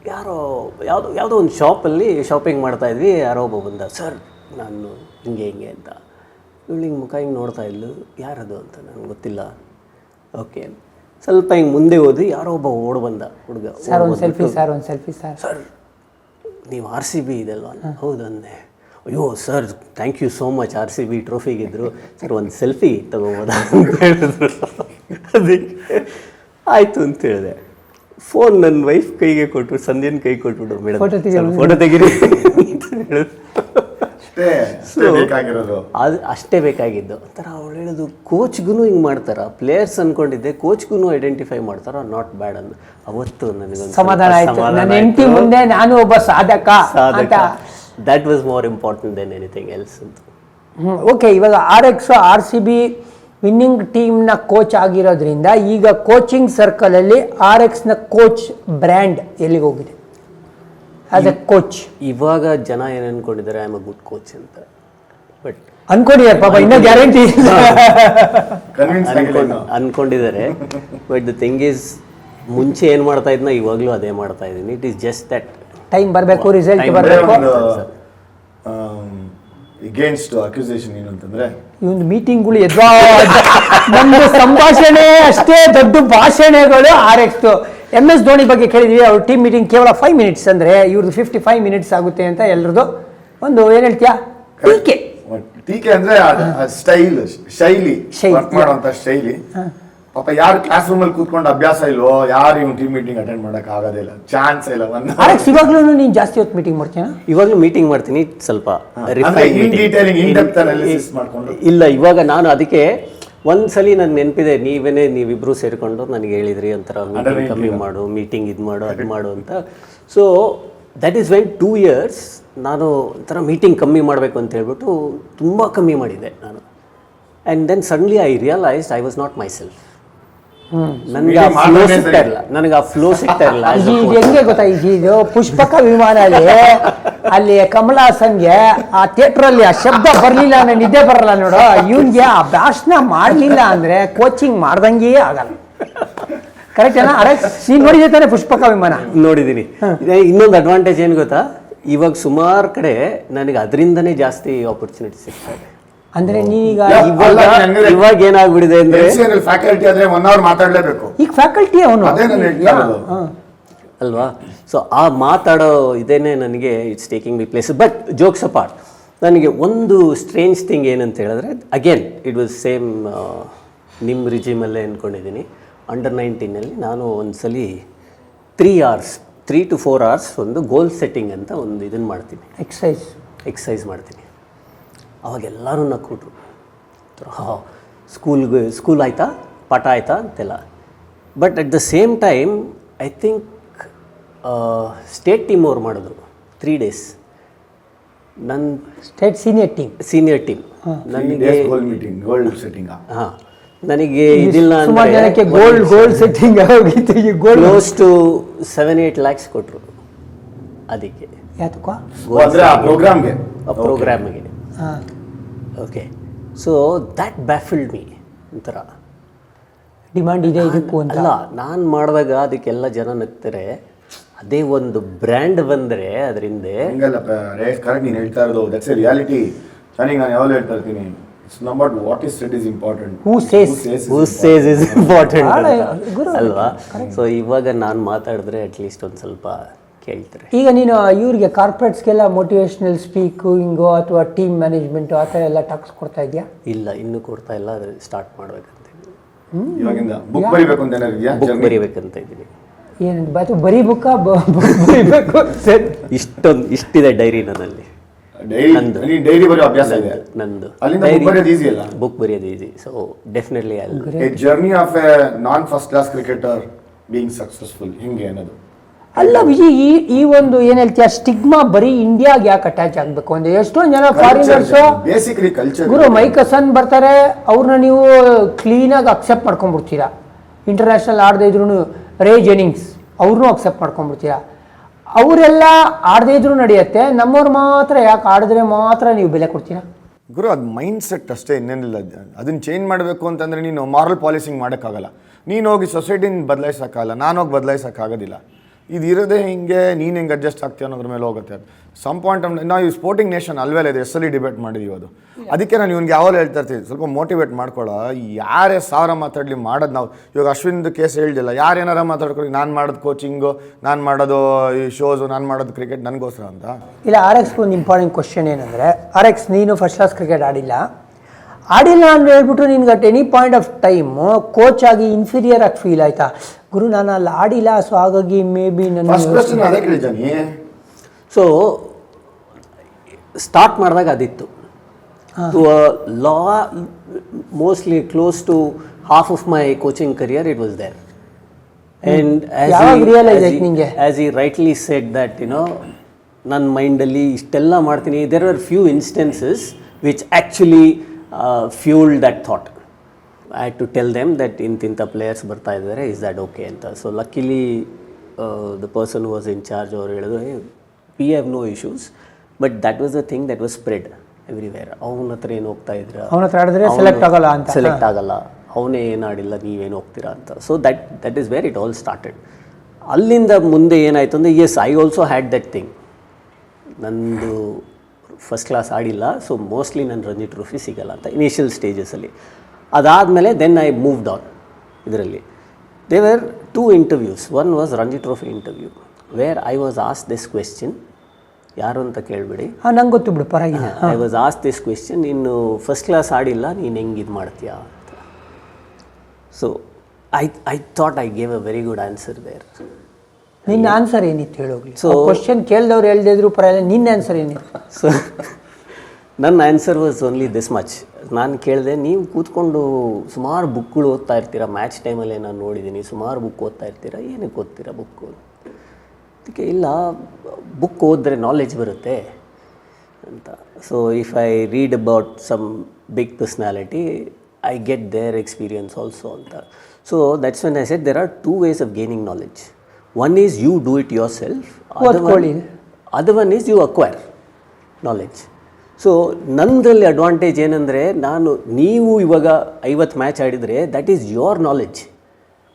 ಯಾವುದೋ ಒಂದು ಶಾಪಲ್ಲಿ ಶಾಪಿಂಗ್ ಮಾಡ್ತಾ ಇದ್ವಿ. ಯಾರೋ ಒಬ್ಬ ಬಂದ, ಸರ್ ನಾನು ಹಿಂಗೆ ಅಂತ. ಇವಳು ಹಿಂಗೆ ಮುಖ ಹಿಂಗೆ ನೋಡ್ತಾ ಇದ್ಲು, ಯಾರದು ಅಂತ ನನಗೆ ಗೊತ್ತಿಲ್ಲ. ಓಕೆ, ಸ್ವಲ್ಪ ಹಿಂಗೆ ಮುಂದೆ ಹೋದ್ವಿ, ಯಾರೋ ಒಬ್ಬ ಓಡ್ ಬಂದ ಹುಡುಗ. ಸರ್ ಒಂದು ಸೆಲ್ಫಿ ಸರ್ ನೀವು RCB ಇದಲ್ವಾ? ಹೌದು ಅಂದೆ. ಅಯ್ಯೋ sir thank you so much, RCB trophy ಗೆದ್ದರು ಸರ್, ಒಂದು ಸೆಲ್ಫಿ ತಗೋಬೋದಾ ಅಂತ ಹೇಳಿದ್ರು. ಅದಕ್ಕೆ ಆಯಿತು ಅಂತ ಹೇಳಿದೆ. ಫೋನ್ ನನ್ನ ವೈಫ್ ಕೈಗೆ ಕೊಟ್ಟು, ಸಂಧ್ಯನ ಕೈ ಕೊಟ್ಬಿಟ್ಟು, ಮೇಡಮ್ ಫೋಟೋ ತೆಗೀರಿ ಅಂತ ಹೇಳಿದ್ರು. ಅದು ಅಷ್ಟೇ ಬೇಕಾಗಿದ್ದು. ಒಂಥರ ಅವಳು ಹೇಳೋದು, ಕೋಚ್ಗೂ ಹಿಂಗೆ ಮಾಡ್ತಾರ, ಪ್ಲೇಯರ್ಸ್ ಅಂದ್ಕೊಂಡಿದ್ದೆ, ಕೋಚ್ಗೂ ಐಡೆಂಟಿಫೈ ಮಾಡ್ತಾರ, ನಾಟ್ ಬ್ಯಾಡ್ ಅಂದು. ಅವತ್ತು ನನಗೊಂದು ಸಮಾಧಾನ ಆಯಿತು, ನನ್ನ ಹೆಂಡತಿ ಮುಂದೆ ನಾನು ಒಬ್ಬ ಸಾಧಕ. That was more important than anything else ಅಂತ. ಓಕೆ, ಇವಾಗ RX RCB ವಿನ್ನಿಂಗ್ ಟೀಮ್ನ ಕೋಚ್ ಆಗಿರೋದ್ರಿಂದ ಈಗ ಕೋಚಿಂಗ್ ಸರ್ಕಲಲ್ಲಿ RXನ ಕೋಚ್ ಬ್ರ್ಯಾಂಡ್ ಎಲ್ಲಿಗೆ ಹೋಗಿದೆ ಆಸ್ ಎ ಕೋಚ್? ಇವಾಗ ಜನ ಏನು ಅನ್ಕೊಂಡಿದ್ದಾರೆ, I am a good coach ಅಂತ. ಬಟ್ ಅನ್ಕೊಂಡಿದ್ದಾರೆ ಪಾಪ, ಇನ್ನೂ ಗ್ಯಾರಂಟಿ ಅನ್ಕೊಂಡಿದ್ದಾರೆ. ಬಟ್ ದ ಥಿಂಗ್ ಈಸ್, ಮುಂಚೆ ಏನು ಮಾಡ್ತಾ ಇದ್ನ ಇವಾಗಲೂ ಅದೇ ಮಾಡ್ತಾ ಇದ್ದೀನಿ. It is just that time ಬರಬೇಕು, ರಿಸಲ್ಟ್ ಬರಬೇಕು. ಅಗೇನ್ಸ್ಟ್ ಅಕ್ಯುಸೇಷನ್ ಏನು ಅಂತಂದ್ರೆ, ಈ ಒಂದು ಮೀಟಿಂಗ್ಗಳು ನಮ್ದು ಸಂಭಾಷಣೆ ಅಷ್ಟೇ ದೊಡ್ಡ ಭಾಷಣೆಗಳು RX. MS ಧೋನಿ ಬಗ್ಗೆ ಕೇಳಿದ್ವಿ, ಅವ್ರ ಟೀಮ್ ಮೀಟಿಂಗ್ ಕೇವಲ 5 ಮಿನಿಟ್ಸ್ ಅಂದರೆ ಇವ್ರದ್ದು 55 ಮಿನಿಟ್ಸ್ ಆಗುತ್ತೆ ಅಂತ ಎಲ್ಲರದು ಒಂದು ಏನು ಹೇಳ್ತೀಯಾ ಟೀಕೆ ಅಂದ್ರೆ ಶೈಲಿ ಮಾಡುವಂತ ಶೈಲಿ. ಪಾಪ ಯಾರು ಕ್ಲಾಸ್ ರೂಮ್ ಅಲ್ಲಿ ಕೂತ್ಕೊಂಡು ಅಭ್ಯಾಸ ಇಲ್ವೋ, ಯಾರು ಇವ್ನು ಟೀಮ್ ಮೀಟಿಂಗ್ ಅಟೆಂಡ್ ಮಾಡಕ್ ಆಗೋದಿಲ್ಲ, ಚಾನ್ಸ್ ಇಲ್ಲ. ಇವಾಗ್ಲೂ ನೀನು ಜಾಸ್ತಿ ಹೊತ್ತು ಮೀಟಿಂಗ್ ಮಾಡ್ತೀನ? ಇವಾಗಲೂ ಮೀಟಿಂಗ್ ಮಾಡ್ತೀನಿ, ಸ್ವಲ್ಪ ಇಲ್ಲ. ಇವಾಗ ನಾನು ಅದಕ್ಕೆ ಒಂದ್ಸಲಿ ನನ್ಗೆ ನೆನಪಿದೆ, ನೀವಿಬ್ರು ಸೇರಿಕೊಂಡು ನನಗೆ ಹೇಳಿದ್ರಿ ಒಂಥರ ಮೀಟಿಂಗ್ ಕಮ್ಮಿ ಮಾಡು, ಮೀಟಿಂಗ್ ಇದು ಮಾಡು, ಅದು ಮಾಡು ಅಂತ. So that is when 2 years ನಾನು ಒಂಥರ ಮೀಟಿಂಗ್ ಕಮ್ಮಿ ಮಾಡಬೇಕು ಅಂತ ಹೇಳ್ಬಿಟ್ಟು ತುಂಬ ಕಮ್ಮಿ ಮಾಡಿದ್ದೆ ನಾನು. And then suddenly I realised I was not myself. ನನಗೆ ಆ ಫ್ಲೋ ಸಿಗ್ತಾ ಇರಲಿಲ್ಲ. ಹೆಂಗೆ ಗೊತ್ತಾ, ಇದು ಪುಷ್ಪಕ ವಿಮಾನ ಅಲ್ಲಿ ಕಮಲ ಹಾಸನ್ಗೆ ಆ ಥಿಯೇಟ್ರಲ್ಲಿ ಆ ಶಬ್ದ ಬರಲಿಲ್ಲ ಅಂದ್ರೆ ನಿದ್ದೆ ಬರಲ್ಲ ನೋಡು, ಇವನ್ಗೆ ಆ ಭಾಷಣ ಮಾಡಲಿಲ್ಲ ಅಂದ್ರೆ ಕೋಚಿಂಗ್ ಮಾಡ್ದಂಗೆ ಆಗಲ್ಲ. ಕರೆಕ್ಟ್ ಅಣ್ಣ? ನೀನು ನೋಡಿದೆ ತಾನೆ ಪುಷ್ಪಕ ವಿಮಾನ? ನೋಡಿದ್ದೀನಿ. ಇನ್ನೊಂದು ಅಡ್ವಾಂಟೇಜ್ ಏನು ಗೊತ್ತಾ, ಇವಾಗ ಸುಮಾರು ಕಡೆ ನನಗೆ ಅದರಿಂದನೇ ಜಾಸ್ತಿ ಆಪರ್ಚುನಿಟಿ ಸಿಗ್ತಾ ಇದೆ. ಅಂದ್ರೆ ನೀವೀಗ ಇವಾಗ ಏನಾಗ್ಬಿಡಿದೆ ಅಂದ್ರೆ ಫ್ಯಾಕಲ್ಟಿ ಆದ್ರೆ 1 hour ಮಾತಾಡ್ಲೇಬೇಕು. ಈಗ ಫ್ಯಾಕಲ್ಟಿ ಅವನು ಅಲ್ವಾ? ಸೊ ಆ ಮಾತಾಡೋ ಇದೇನೆ ನನಗೆ it's taking me place. But jokes apart, ನನಗೆ ಒಂದು ಸ್ಟ್ರೇಂಜ್ ಥಿಂಗ್ ಏನಂತ ಹೇಳಿದ್ರೆ, ಅಗೇನ್ ಇಟ್ ವಾಸ್ ಸೇಮ್ ನಿಮ್ಮ ರಿಜಿಮಲ್ಲೇ ಅಂದ್ಕೊಂಡಿದ್ದೀನಿ. ಅಂಡರ್ 19 ನಾನು ಒಂದ್ಸಲಿ 3 to 4 hours ಒಂದು ಗೋಲ್ ಸೆಟ್ಟಿಂಗ್ ಅಂತ ಒಂದು ಇದನ್ನು ಮಾಡ್ತೀನಿ, ಎಕ್ಸಸೈಸ್ ಮಾಡ್ತೀನಿ. ಅವಾಗೆಲ್ಲರೂ ನಕ್ಕೊಟ್ರು, ಸ್ಕೂಲ್ ಆಯಿತಾ, ಪಾಠ ಆಯಿತಾ ಅಂತೆಲ್ಲ. But at the same time I think state team ಅವ್ರು ಮಾಡಿದ್ರು 3 days. ನನ್ನ ಸ್ಟೇಟ್ ಸೀನಿಯರ್ ಟೀಮ್ ನನಗೆ ಹಾಂ, ನನಗೆ ಇದಿಲ್ಲ ಅಂದರೆ gold setting close to 7-8 lakhs ಕೊಟ್ಟರು. ಅದಕ್ಕೆ ಪ್ರೋಗ್ರಾಮ್ಗೆ. Okay, so that baffled me. ಒಂಥರ ಡಿಮಾಂಡ್ ಇದೆ ಇದಕ್ಕೂ ಅಂತ ಅಲ್ಲ, ನಾನು ಮಾಡಿದಾಗ ಅದಕ್ಕೆಲ್ಲ ಜನ ನಗ್ತಾರೆ. ಅದೇ ಒಂದು ಬ್ರ್ಯಾಂಡ್ ಬಂದರೆ ಅದರಿಂದ ಕರೆಕ್ಟ್ ನೀನು ಹೇಳ್ತಾ ಇರೋದು, ದಟ್ಸ್ ಎ ರಿಯಾಲಿಟಿ. ನನಗೆ ನಾನು ಯಾವಾಗಲೂ ಹೇಳ್ತಾ ಇರ್ತೀನಿ, it's not about what is said is important, who says is important ಅಲ್ವಾ? ಸೊ ಇವಾಗ ನಾನು ಮಾತಾಡಿದ್ರೆ ಅಟ್ಲೀಸ್ಟ್ ಒಂದು ಸ್ವಲ್ಪ ಕೇಳ್ತಾರೆ. ಈಗ ನೀನು ಇವ್ರಿಗೆ ಕಾರ್ಪೊರೇಟ್ಸ್ಗೆಲ್ಲ ಮೋಟಿವೇಶನಲ್ ಸ್ಪೀಕಿಂಗು ಅಥವಾ ಟೀಮ್ ಮ್ಯಾನೇಜ್ಮೆಂಟು ಆ ಥರ ಎಲ್ಲ ಟಾಕ್ಸ್ ಕೊಡ್ತಾ ಇದೆಯಾ? ಇಲ್ಲ, ಇನ್ನೂ ಕೊಡ್ತಾ ಇಲ್ಲ. ಅದ್ರ ಸ್ಟಾರ್ಟ್ ಮಾಡ್ಬೇಕಂತ ಇವಾಗಿಂದ ಬುಕ್ ಬರಿಬೇಕಂತ ಇದ್ದೀನಿ. ಏನು ಬರೀ ಬುಕ್ಕ ಬರಿಬೇಕು? ಇಷ್ಟಿದೆ ಡೈರಿ ನನ್ನಲ್ಲಿ. ಡೈರಿ ಬರೆಯೋ ಅಭ್ಯಾಸ ಇದೆ ನಂದು. ಬುಕ್ ಬರೆಯೋದು easy. So definitely A journey of A non first class cricketer being successful ಹಿಂಗೆ ಅನ್ನೋದು ಅಲ್ಲ ವಿಜಯ್. ಈ ಒಂದು ಏನ್ ಹೇಳ್ತೀಯ, ಸ್ಟಿಗ್ಮಾ ಬರೀ ಇಂಡಿಯಾಗೆ ಯಾಕೆ ಅಟ್ಯಾಚ್ ಆಗ್ಬೇಕು? ಅಂದ್ರೆ ಎಷ್ಟೊಂದು ಜನ ಫಾರಿನರ್ಸ್ ಬೇಸಿಕಲಿ ಕಲ್ಚರ್ ಗುರು ಮೈಕಸನ್ ಬರ್ತಾರೆ, ಅವ್ರನ್ನ ನೀವು ಕ್ಲೀನಾಗಿ ಅಕ್ಸೆಪ್ಟ್ ಮಾಡ್ಕೊಂಡ್ಬಿಡ್ತೀರಾ. ಇಂಟರ್ನ್ಯಾಷನಲ್ ಆಡದೇ ಇದ್ರು ರೇ ಜೆನಿಂಗ್ಸ್ ಅವ್ರನ್ನೂ ಅಕ್ಸೆಪ್ಟ್ ಮಾಡ್ಕೊಂಡ್ಬಿಡ್ತೀರಾ. ಅವರೆಲ್ಲ ಆಡದೇ ಇದ್ರು ನಡೆಯುತ್ತೆ, ನಮ್ಮವ್ರು ಮಾತ್ರ ಯಾಕೆ ಆಡಿದ್ರೆ ಮಾತ್ರ ನೀವು ಬೆಲೆ ಕೊಡ್ತೀರಾ? ಗುರು ಅದು ಮೈಂಡ್ ಸೆಟ್ ಅಷ್ಟೇ, ಇನ್ನೇನಿಲ್ಲ. ಅದನ್ನ ಚೇಂಜ್ ಮಾಡಬೇಕು ಅಂತಂದ್ರೆ ನೀನು ಮಾರಲ್ ಪಾಲಿಸಿಂಗ್ ಮಾಡೋಕ್ಕಾಗಲ್ಲ. ನೀನು ಹೋಗಿ ಸೊಸೈಟಿನ ಬದಲಾಯಿಸೋಕ್ಕಾಗಲ್ಲ, ನಾನು ಹೋಗಿ ಬದಲಾಯಿಸೋಕ್ಕಾಗೋದಿಲ್ಲ. ಇದು ಇರೋದೇ ಹಿಂಗೆ, ನೀನು ಹೆಂಗೆ ಅಡ್ಜಸ್ಟ್ ಆಗ್ತೀಯ ಅನ್ನೋದ್ರ ಮೇಲೆ ಹೋಗುತ್ತೆ. ಅದು ಸಮ್ ಪಾಯಿಂಟ್ ನಾವು ಈ ಸ್ಪೋರ್ಟಿಂಗ್ ನೇಷನ್ ಅಲ್ವೇ ಇದೆ, ಎಷ್ಟಲ್ಲಿ ಡಿಬೇಟ್ ಮಾಡಿದೀವಿ ಅದು. ಅದಕ್ಕೆ ನಾನು ಇವ್ನಿಗೆ ಯಾವಾಗ ಹೇಳ್ತಾ ಇರ್ತೀವಿ, ಸ್ವಲ್ಪ ಮೋಟಿವೇಟ್ ಮಾಡ್ಕೊಳ್ಳೋ. ಯಾರೇ 1000 ಮಾತಾಡಲಿ ಮಾಡೋದು ನಾವು. ಇವಾಗ ಅಶ್ವಿನ್ದು ಕೇಸ್ ಹೇಳ್ದಿಲ್ಲ, ಯಾರು ಏನಾರ ಮಾತಾಡ್ಕೊಳ್ಳಿ, ನಾನು ಮಾಡೋದು ಕೋಚಿಂಗು, ನಾನು ಮಾಡೋದು ಈ ಶೋಸು, ನಾನು ಮಾಡೋದು ಕ್ರಿಕೆಟ್ ನನಗೋಸ್ಕರ ಅಂತ ಇಲ್ಲ. RX ಒಂದು ಇಂಪಾರ್ಟೆಂಟ್ ಕ್ವಶನ್ ಏನಂದರೆ, RX ನೀನು ಫಸ್ಟ್ ಕ್ಲಾಸ್ ಕ್ರಿಕೆಟ್ ಆಡಿಲ್ಲ ಅಂತ ಹೇಳ್ಬಿಟ್ಟು ನಿನ್ಗೆ at any point of time coach ಆಗಿ ಇನ್ಫೀರಿಯರ್ ಆಗಿ ಫೀಲ್ ಆಯ್ತಾ? ಗುರು ನಾನು ಅಲ್ಲಿ ಆಡಿಲ್ಲ, ಸೊ ಹಾಗಾಗಿ ಮೇ ಬಿ ನನ್ನ ಸೊ ಸ್ಟಾರ್ಟ್ ಮಾಡಿದಾಗ ಅದಿತ್ತು. ಟು ಲಾ mostly close to half of my coaching career it was there. And as he rightly said that ನನ್ನ ಮೈಂಡಲ್ಲಿ ಇಷ್ಟೆಲ್ಲ ಮಾಡ್ತೀನಿ. There are few instances which actually fueled that thought. I had to tell them that inta players ಬರ್ತಾ ಇದ್ದಾರೆ, is that okay ಅಂತ. So luckily the person who was in charge ಅವರು ಹೇಳಿದ್ರು, hey, we have no issues, but that was the thing that was spread everywhere. ಅವನ ಹತ್ರ ಏನು ಹೋಗ್ತಾ ಇದ್ರ, ಅವನ ಹತ್ರ ಆಡಿದ್ರೆ ಸೆಲೆಕ್ಟ್ ಆಗಲ್ಲ, ಅವನೇ ಏನು ಆಡಿಲ್ಲ, ನೀವೇನು ಹೋಗ್ತೀರಾ ಅಂತ. So that is where it all started. ಅಲ್ಲಿಂದ ಮುಂದೆ ಏನಾಯಿತು ಅಂದರೆ, yes, I also had that thing. ನಂದು ಫಸ್ಟ್ ಕ್ಲಾಸ್ ಆಡಿಲ್ಲ, ಸೊ ಮೋಸ್ಟ್ಲಿ ನನ್ನ ರಂಜಿ ಟ್ರೋಫಿ ಸಿಗಲ್ಲ ಅಂತ ಇನಿಷಿಯಲ್ ಸ್ಟೇಜಸಲ್ಲಿ. ಅದಾದಮೇಲೆ ದೆನ್ ಐ ಮೂವ್ಡ್ ಆನ್. ಇದರಲ್ಲಿ ದೇವರ್ 2 interviews. One was Ranji Trophy interview, where I was asked this question. ಯಾರು ಅಂತ ಕೇಳಬೇಡಿ. ಹಾಂ, ನಂಗೆ ಗೊತ್ತು ಬಿಡು, ಪರವಾಗಿಲ್ಲ. I was ask this question, ನೀನು ಫಸ್ಟ್ ಕ್ಲಾಸ್ ಆಡಿಲ್ಲ, ನೀನು ಹೆಂಗೆ ಇದು ಮಾಡ್ತೀಯಾ ಅಂತ. So I thought I gave a very good answer there. ನಿನ್ನ ಆನ್ಸರ್ ಏನಿತ್ತು ಹೇಳೋಗ್ಲಿ. ಸೊ ಕ್ವಶನ್ ಕೇಳಿದವ್ರು ಹೇಳ್ದಿದ್ರು ಪರವಾಗಿಲ್ಲ, ನಿನ್ನ ಆನ್ಸರ್ ಏನಿತ್ತು? ಸೊ ನನ್ನ answer was only this much. ನಾನು ಕೇಳಿದೆ, ನೀವು ಕೂತ್ಕೊಂಡು ಸುಮಾರು ಬುಕ್ಗಳು ಓದ್ತಾ ಇರ್ತೀರ, ಮ್ಯಾಚ್ ಟೈಮಲ್ಲೇ ನಾನು ನೋಡಿದ್ದೀನಿ, ಸುಮಾರು ಬುಕ್ ಓದ್ತಾ ಇರ್ತೀರ, ಏನಕ್ಕೆ ಓದ್ತೀರಾ ಬುಕ್ಕು? ಅದಕ್ಕೆ ಇಲ್ಲ, ಬುಕ್ ಓದಿದ್ರೆ ನಾಲೆಜ್ ಬರುತ್ತೆ ಅಂತ. So if I read about some big personality, I get their experience also ಅಂತ. So that's when I said there are 2 ways of gaining knowledge. One is you do it yourself, other one is you acquire knowledge. So ನನ್ನದ್ರಲ್ಲಿ advantage ಏನಂದರೆ, ನೀವು ಇವಾಗ 50 match ಆಡಿದರೆ that is your knowledge,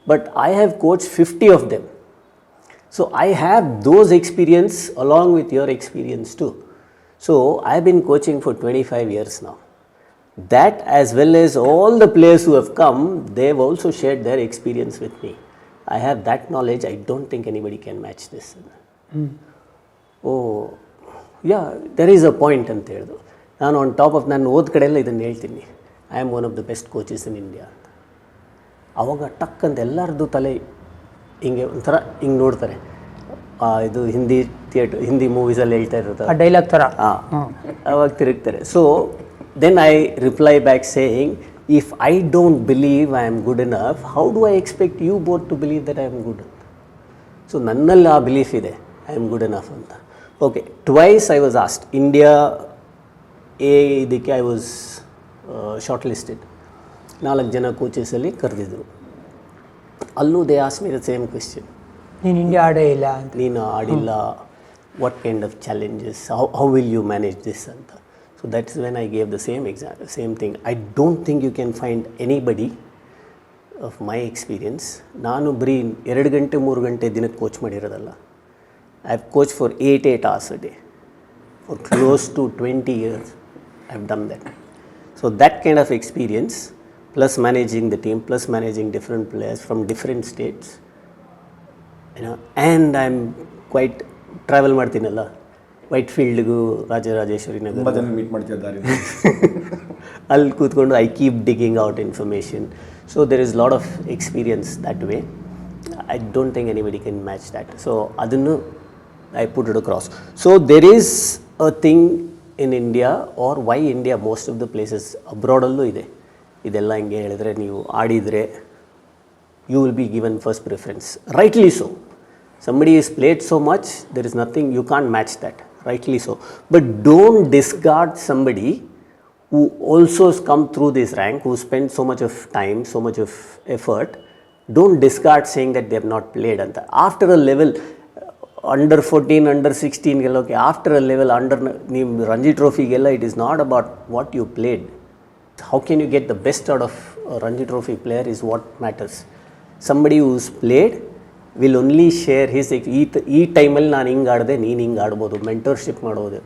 but I have coach 50 of them. So I have those experience along with your experience too. So I've been coaching for 25 years now. That as well as all the players who have come, they've also shared their experience with me. I have that knowledge. I don't think anybody can match this. Oh, yeah, there is a point ಅಂತ ಹೇಳಿದ್ರು. ನಾನು on top of ನಾನು ಓದ್ ಕಡೆ ಎಲ್ಲ ಇದನ್ನು ಹೇಳ್ತೀನಿ, I am one of the best coaches in India ಅಂತ. ಅವಾಗ ಟಕ್ ಅಂತ ಎಲ್ಲರದ್ದು ತಲೆ ಹಿಂಗೆ ಒಂಥರ ಹಿಂಗೆ ನೋಡ್ತಾರೆ. ಇದು ಹಿಂದಿ ಮೂವೀಸಲ್ಲಿ ಹೇಳ್ತಾ ಇರೋದು ಡೈಲಾಗ್ ಥರ. ಅವಾಗ ತಿರುಗ್ತಾರೆ. So then I reply back saying, if I don't believe I am good enough, how do I expect you both to believe that I am good ಅಂತ. ಸೊ ನನ್ನಲ್ಲಿ ಆ ಬಿಲೀಫ್ ಇದೆ, ಐ ಆಮ್ ಗುಡ್ ಎನಫ್ ಅಂತ. Okay, twice I was asked India ಇದಕ್ಕೆ I was shortlisted. 4 ಜನ ಕೋಚಸಲ್ಲಿ ಕರೆದಿದ್ರು. ಅಲ್ಲೂ they ask me the same question, ನೀನು ಇಂಡಿಯಾ ಆಡೇ ಇಲ್ಲ ಅಂತ. ನೀನು ಆಡಿಲ್ಲ, what kind of challenges, how will you manage this ಅಂತ. So that's when I gave the same thing. I don't think you can find anybody of my experience. ನಾನು ಬರೀ 2 ಗಂಟೆ 3 ಗಂಟೆ ದಿನಕ್ಕೆ ಕೋಚ್ ಮಾಡಿರೋದಲ್ಲ. I have coach for 8 hours a day. For close to 20 years I have done that. So that kind of experience, plus managing the team, plus managing different players from different states, you know, and I'm quite travel ಮಾಡ್ತೀನಲ್ಲ, ವೈಟ್ ಫೀಲ್ಡ್ಗೂ Rajarajeshwari Nagar meet ಮಾಡ್ತಿದ್ದಾರೆ, ಅಲ್ಲಿ ಕೂತ್ಕೊಂಡು I keep digging out information. So there is lot of experience that way. I don't think anybody can match that. So ಅದನ್ನು I put it across. So there is a thing in India, or why India, most of the places abroad allu ide, idella hinge helidre ನೀವು ಆಡಿದರೆ you will be given first preference, rightly so. Somebody is played so much, there is nothing, you can't match that, rightly so. But don't discard somebody who also has come through this rank, who spent so much of time, so much of effort. Don't discard saying that they have not played anta. After a level, under 14, under 16 ಗೆಲ್ಲೋಕೆ, after a level under ನಿಮ್ಮ ರಂಜಿ ಟ್ರೋಫಿಗೆಲ್ಲ, it is not about what you played. How can you get the best out of Ranji trophy player is what matters. Somebody who's played will only share his ಈ ಟೈಮಲ್ಲಿ ನಾನು ಹಿಂಗೆ ಆಡಿದೆ, ನೀನು ಹಿಂಗೆ ಆಡ್ಬೋದು, mentorship ಮಾಡೋದು.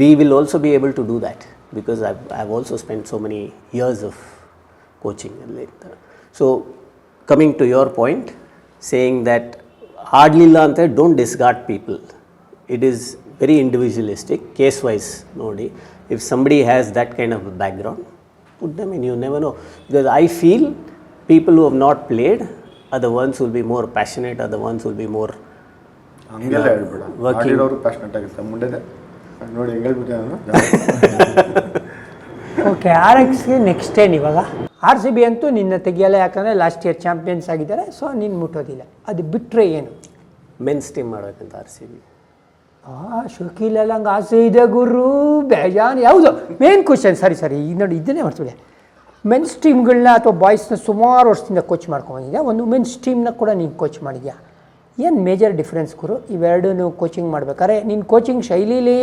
We will also be able to do that, because I have also spend so many years of coaching ಅಲ್ಲಿ. So coming to your point, saying that ಆಡಲಿಲ್ಲ ಅಂತ don't discard people. It is very individualistic, case wise ನೋಡಿ. If somebody has that kind of background, put them in, you never know. Because I feel people who have not played are the ones who will be more passionate, are the ones who will be more working. Passionate ಆಗಿರ್ತಾರೆ ಮುಂದೆ ನೋಡಿ ಹೆಂಗೆ ಹೇಳ್ಬಿಟ್ಟೆ. Okay, RXಗೆ next ಏನು ಇವಾಗ? RCB ಅಂತೂ ನಿನ್ನ ತೆಗಿಯಲ್ಲ, ಯಾಕಂದರೆ ಲಾಸ್ಟ್ ಇಯರ್ ಚಾಂಪಿಯನ್ಸ್ ಆಗಿದ್ದಾರೆ. ಸೊ ನೀನು ಮುಟ್ಟೋದಿಲ್ಲ. ಅದು ಬಿಟ್ಟರೆ ಏನು? ಮೆನ್ಸ್ ಟೀಮ್ ಮಾಡೋಕ್ಕಂತ RCB. ಶಕೀಲ್ ಎಲ್ಲ ಹಂಗೆ ಆಸೆ ಇದೆ ಗುರು, ಬೇಜಾನ್. ಯಾವುದು ಮೇನ್ ಕ್ವಶನ್? ಸರಿ ಈಗ ನೋಡಿ, ಇದನ್ನೇ ಮಾಡ್ತೀವಿ. ಮೆನ್ಸ್ ಟೀಮ್ಗಳನ್ನ ಅಥವಾ ಬಾಯ್ಸ್ನ ಸುಮಾರು ವರ್ಷದಿಂದ ಕೋಚ್ ಮಾಡ್ಕೊಂಡಿದ್ಯಾ, ಒಂದು ಮೆನ್ಸ್ ಟೀಮ್ನ ಕೂಡ ನೀನು ಕೋಚ್ ಮಾಡಿದ್ಯಾ. ಏನು ಮೇಜರ್ ಡಿಫ್ರೆನ್ಸ್ ಗುರು ಇವೆರಡು ನೀವು ಕೋಚಿಂಗ್ ಮಾಡ್ಬೇಕಾದ್ರೆ? ನಿನ್ನ ಕೋಚಿಂಗ್ ಶೈಲಿಲಿ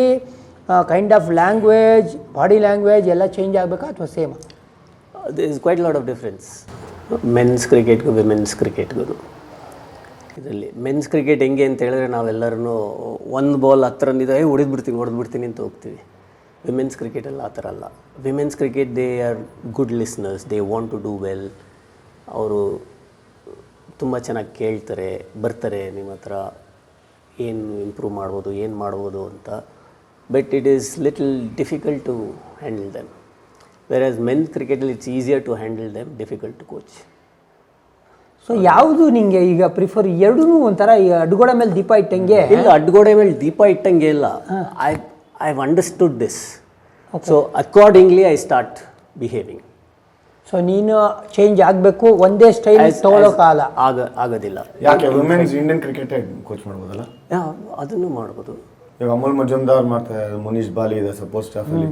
kind of language, body language ಎಲ್ಲ ಚೇಂಜ್ ಆಗಬೇಕಾ ಅಥವಾ same? There is quite lot of difference men's ಕ್ರಿಕೆಟ್ಗೂ ವಿಮೆನ್ಸ್ ಕ್ರಿಕೆಟ್ಗೂ. ಇದರಲ್ಲಿ ಮೆನ್ಸ್ ಕ್ರಿಕೆಟ್ ಹೆಂಗೆ ಅಂತ ಹೇಳಿದ್ರೆ, ನಾವೆಲ್ಲರೂ ಒಂದು ಬಾಲ್ ಹತ್ತಿರನಿದೆ ಹೊಡೆದ್ಬಿಡ್ತೀನಿ ಅಂತ ಹೋಗ್ತೀವಿ. ವಿಮೆನ್ಸ್ ಕ್ರಿಕೆಟಲ್ಲಿ ಆ ಥರ ಅಲ್ಲ. Women's cricket they are good listeners, they want to do well. ಅವರು ತುಂಬ ಚೆನ್ನಾಗಿ ಕೇಳ್ತಾರೆ, ಬರ್ತಾರೆ ನಿಮ್ಮ ಹತ್ರ ಏನು ಇಂಪ್ರೂವ್ ಮಾಡ್ಬೋದು, ಏನು ಮಾಡ್ಬೋದು ಅಂತ. But it is little difficult to handle them. Where men ಕ್ರಿಕೆಟಲ್ಲಿ it's easier to handle them, difficult to coach. So ಯಾವುದು ನಿಮಗೆ ಈಗ ಪ್ರಿಫರ್? ಎರಡೂ ಒಂಥರ ಈಗ ಅಡ್ಗೋಡೆ ಮೇಲೆ ದೀಪ ಇಟ್ಟಂಗೆ ಇಲ್ಲ, ಅಡ್ಗೋಡೆ ಮೇಲೆ ದೀಪ ಇಟ್ಟಂಗೆ ಇಲ್ಲ. I have understood this, so accordingly I start behaving. So ನೀನು ಚೇಂಜ್ ಆಗಬೇಕು, ಒಂದೇ ಸ್ಟೈಲ್ ತಗೊಳ್ಳೋಕಾಗಲ್ಲ. ಆಗೋದಿಲ್ಲ. ಯಾಕೆ ವುಮೆನ್ಸ್ ಇಂಡಿಯನ್ ಕ್ರಿಕೆಟ್ ಕೋಚ್ ಮಾಡ್ಬೋದಲ್ಲ? ಅದನ್ನು ಮಾಡ್ಬೋದು. ಈಗ ಅಮೂಲ್ ಮಜುಮ್ದಾರ್ ಮಾಡ್ತಾರೆ, ಮುನೀಶ್ ಬಾಲಿ ಇದೆ ಸಪೋಸ್ ಸ್ಟಾಫ್ ಅಲ್ಲಿ,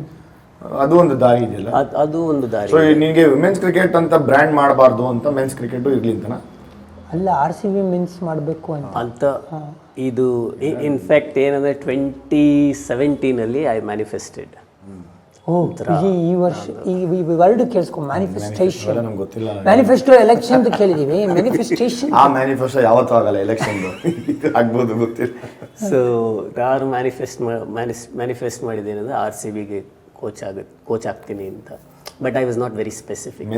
ಅದು ಒಂದು ದಾರಿ ಇದೆಯಲ್ಲ. ಅದು ಒಂದು ದಾರಿ. ಸೊ ನಿಮಗೆ ವುಮೆನ್ಸ್ ಕ್ರಿಕೆಟ್ ಅಂತ ಬ್ರ್ಯಾಂಡ್ ಮಾಡಬಾರ್ದು ಅಂತ ಮೆನ್ಸ್ ಕ್ರಿಕೆಟ್ ಇರ್ಲಿ ಅಂತನಾ? ಅಲ್ಲ, RCB ಮೆನ್ಸ್ ಮಾಡಬೇಕು ಅಂತ. ಇದು ಇನ್ಫ್ಯಾಕ್ಟ್ ಏನಂದರೆ 2017 ಐ ಮ್ಯಾನಿಫೆಸ್ಟೆಡ್. ಈ ವರ್ಷ ಈ ವರ್ಡ್ ಕೇಳಿಸ್ಕೊ, ಮ್ಯಾನಿಫೆಸ್ಟೇಷನ್. ನಮ್ಗೆ ಗೊತ್ತಿಲ್ಲ. ಮ್ಯಾನಿಫೆಸ್ಟೋ ಎಲೆಕ್ಷನ್ ಕೇಳಿದೀವಿ, ಮ್ಯಾನಿಫೆಸ್ಟೇಷನ್. ಆ ಮ್ಯಾನಿಫೆಸ್ಟೋ ಯಾವತ್ತೂ ಆಗಲ್ಲ, ಎಲೆಕ್ಷನ್ ಆಗ್ಬೋದು, ಗೊತ್ತಿಲ್ಲ. ಸೊ ಯಾರು ಮ್ಯಾನಿಫೆಸ್ಟ್ ಮಾಡಿದ್ದೇನೆಂದ್ರೆ RCBಗೆ ಕೋಚ್ ಆಗ್ತೀನಿ ಅಂತ. But I was not very specific.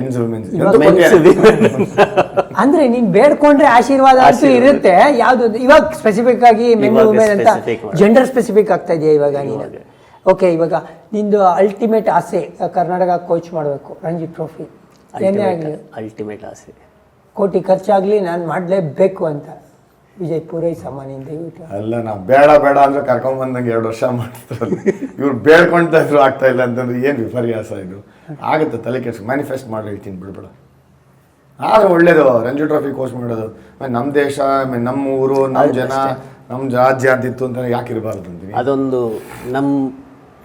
ಅಂದ್ರೆ ನೀನ್ ಬೇಡ್ಕೊಂಡ್ರೆ ಆಶೀರ್ವಾದ ಅಂತೂ ಇರುತ್ತೆ. ಯಾವ್ದು ಇವಾಗ ಸ್ಪೆಸಿಫಿಕ್ ಆಗಿ ಮೆನ್ ವುಮೆನ್ ಅಂತ ಜೆಂಡರ್ ಸ್ಪೆಸಿಫಿಕ್ ಆಗ್ತಾ ಇದೆಯಾ ಇವಾಗ ನೀನು? ಓಕೆ, ಇವಾಗ ನಿಂದು ಅಲ್ಟಿಮೇಟ್ ಆಸೆ ಕರ್ನಾಟಕ ಕೋಚ್ ಮಾಡಬೇಕು, ರಂಜಿ ಟ್ರೋಫಿ ಏನೇ ಆಗಲಿ ಅಲ್ಟಿಮೇಟ್ ಆಸೆ, ಕೋಟಿ ಖರ್ಚಾಗ್ಲಿ ನಾನು ಮಾಡಲೇಬೇಕು ಅಂತ. ವಿಜಯ್ ಪೂರೈಸಮ್ಮ ನಿನ್ ದಯವಿಟ್ಟು. ಅಲ್ಲ, ನಾ ಬೇಡ ಬೇಡ ಅಂದ್ರೆ ಕರ್ಕೊಂಡ್ ಬಂದಂಗೆ 2 ವರ್ಷ ಮಾಡ್ತಾರೆ. ಇವ್ರು ಬೇಡ್ಕೊಂತ ಇದ್ರು ಆಗ್ತಾ ಇಲ್ಲ ಅಂತಂದ್ರೆ ಏನು ವಿಪರ್ಯಾಸ ಇದು. ಆಗುತ್ತೆ, ತಲೆ ಕೆಡ್ಸ್ ಮ್ಯಾನಿಫೆಸ್ಟ್ ಮಾಡಿ ಹೇಳ್ತೀನಿ, ಬಿಡ್ಬೇಡ. ಆದ್ರೆ ಒಳ್ಳೇದು ರಂಜಿ ಟ್ರೋಫಿ ಕೋಚ್ ಮಾಡೋದು. ನಮ್ಮ ದೇಶ, ನಮ್ಮ ಊರು, ನಮ್ಮ ಜನ, ನಮ್ಮ ರಾಜ್ಯ ಅಂತಿತ್ತು ಅಂತ ಯಾಕೆ ಇರಬಾರ್ದು ಅಂತೀನಿ. ಅದೊಂದು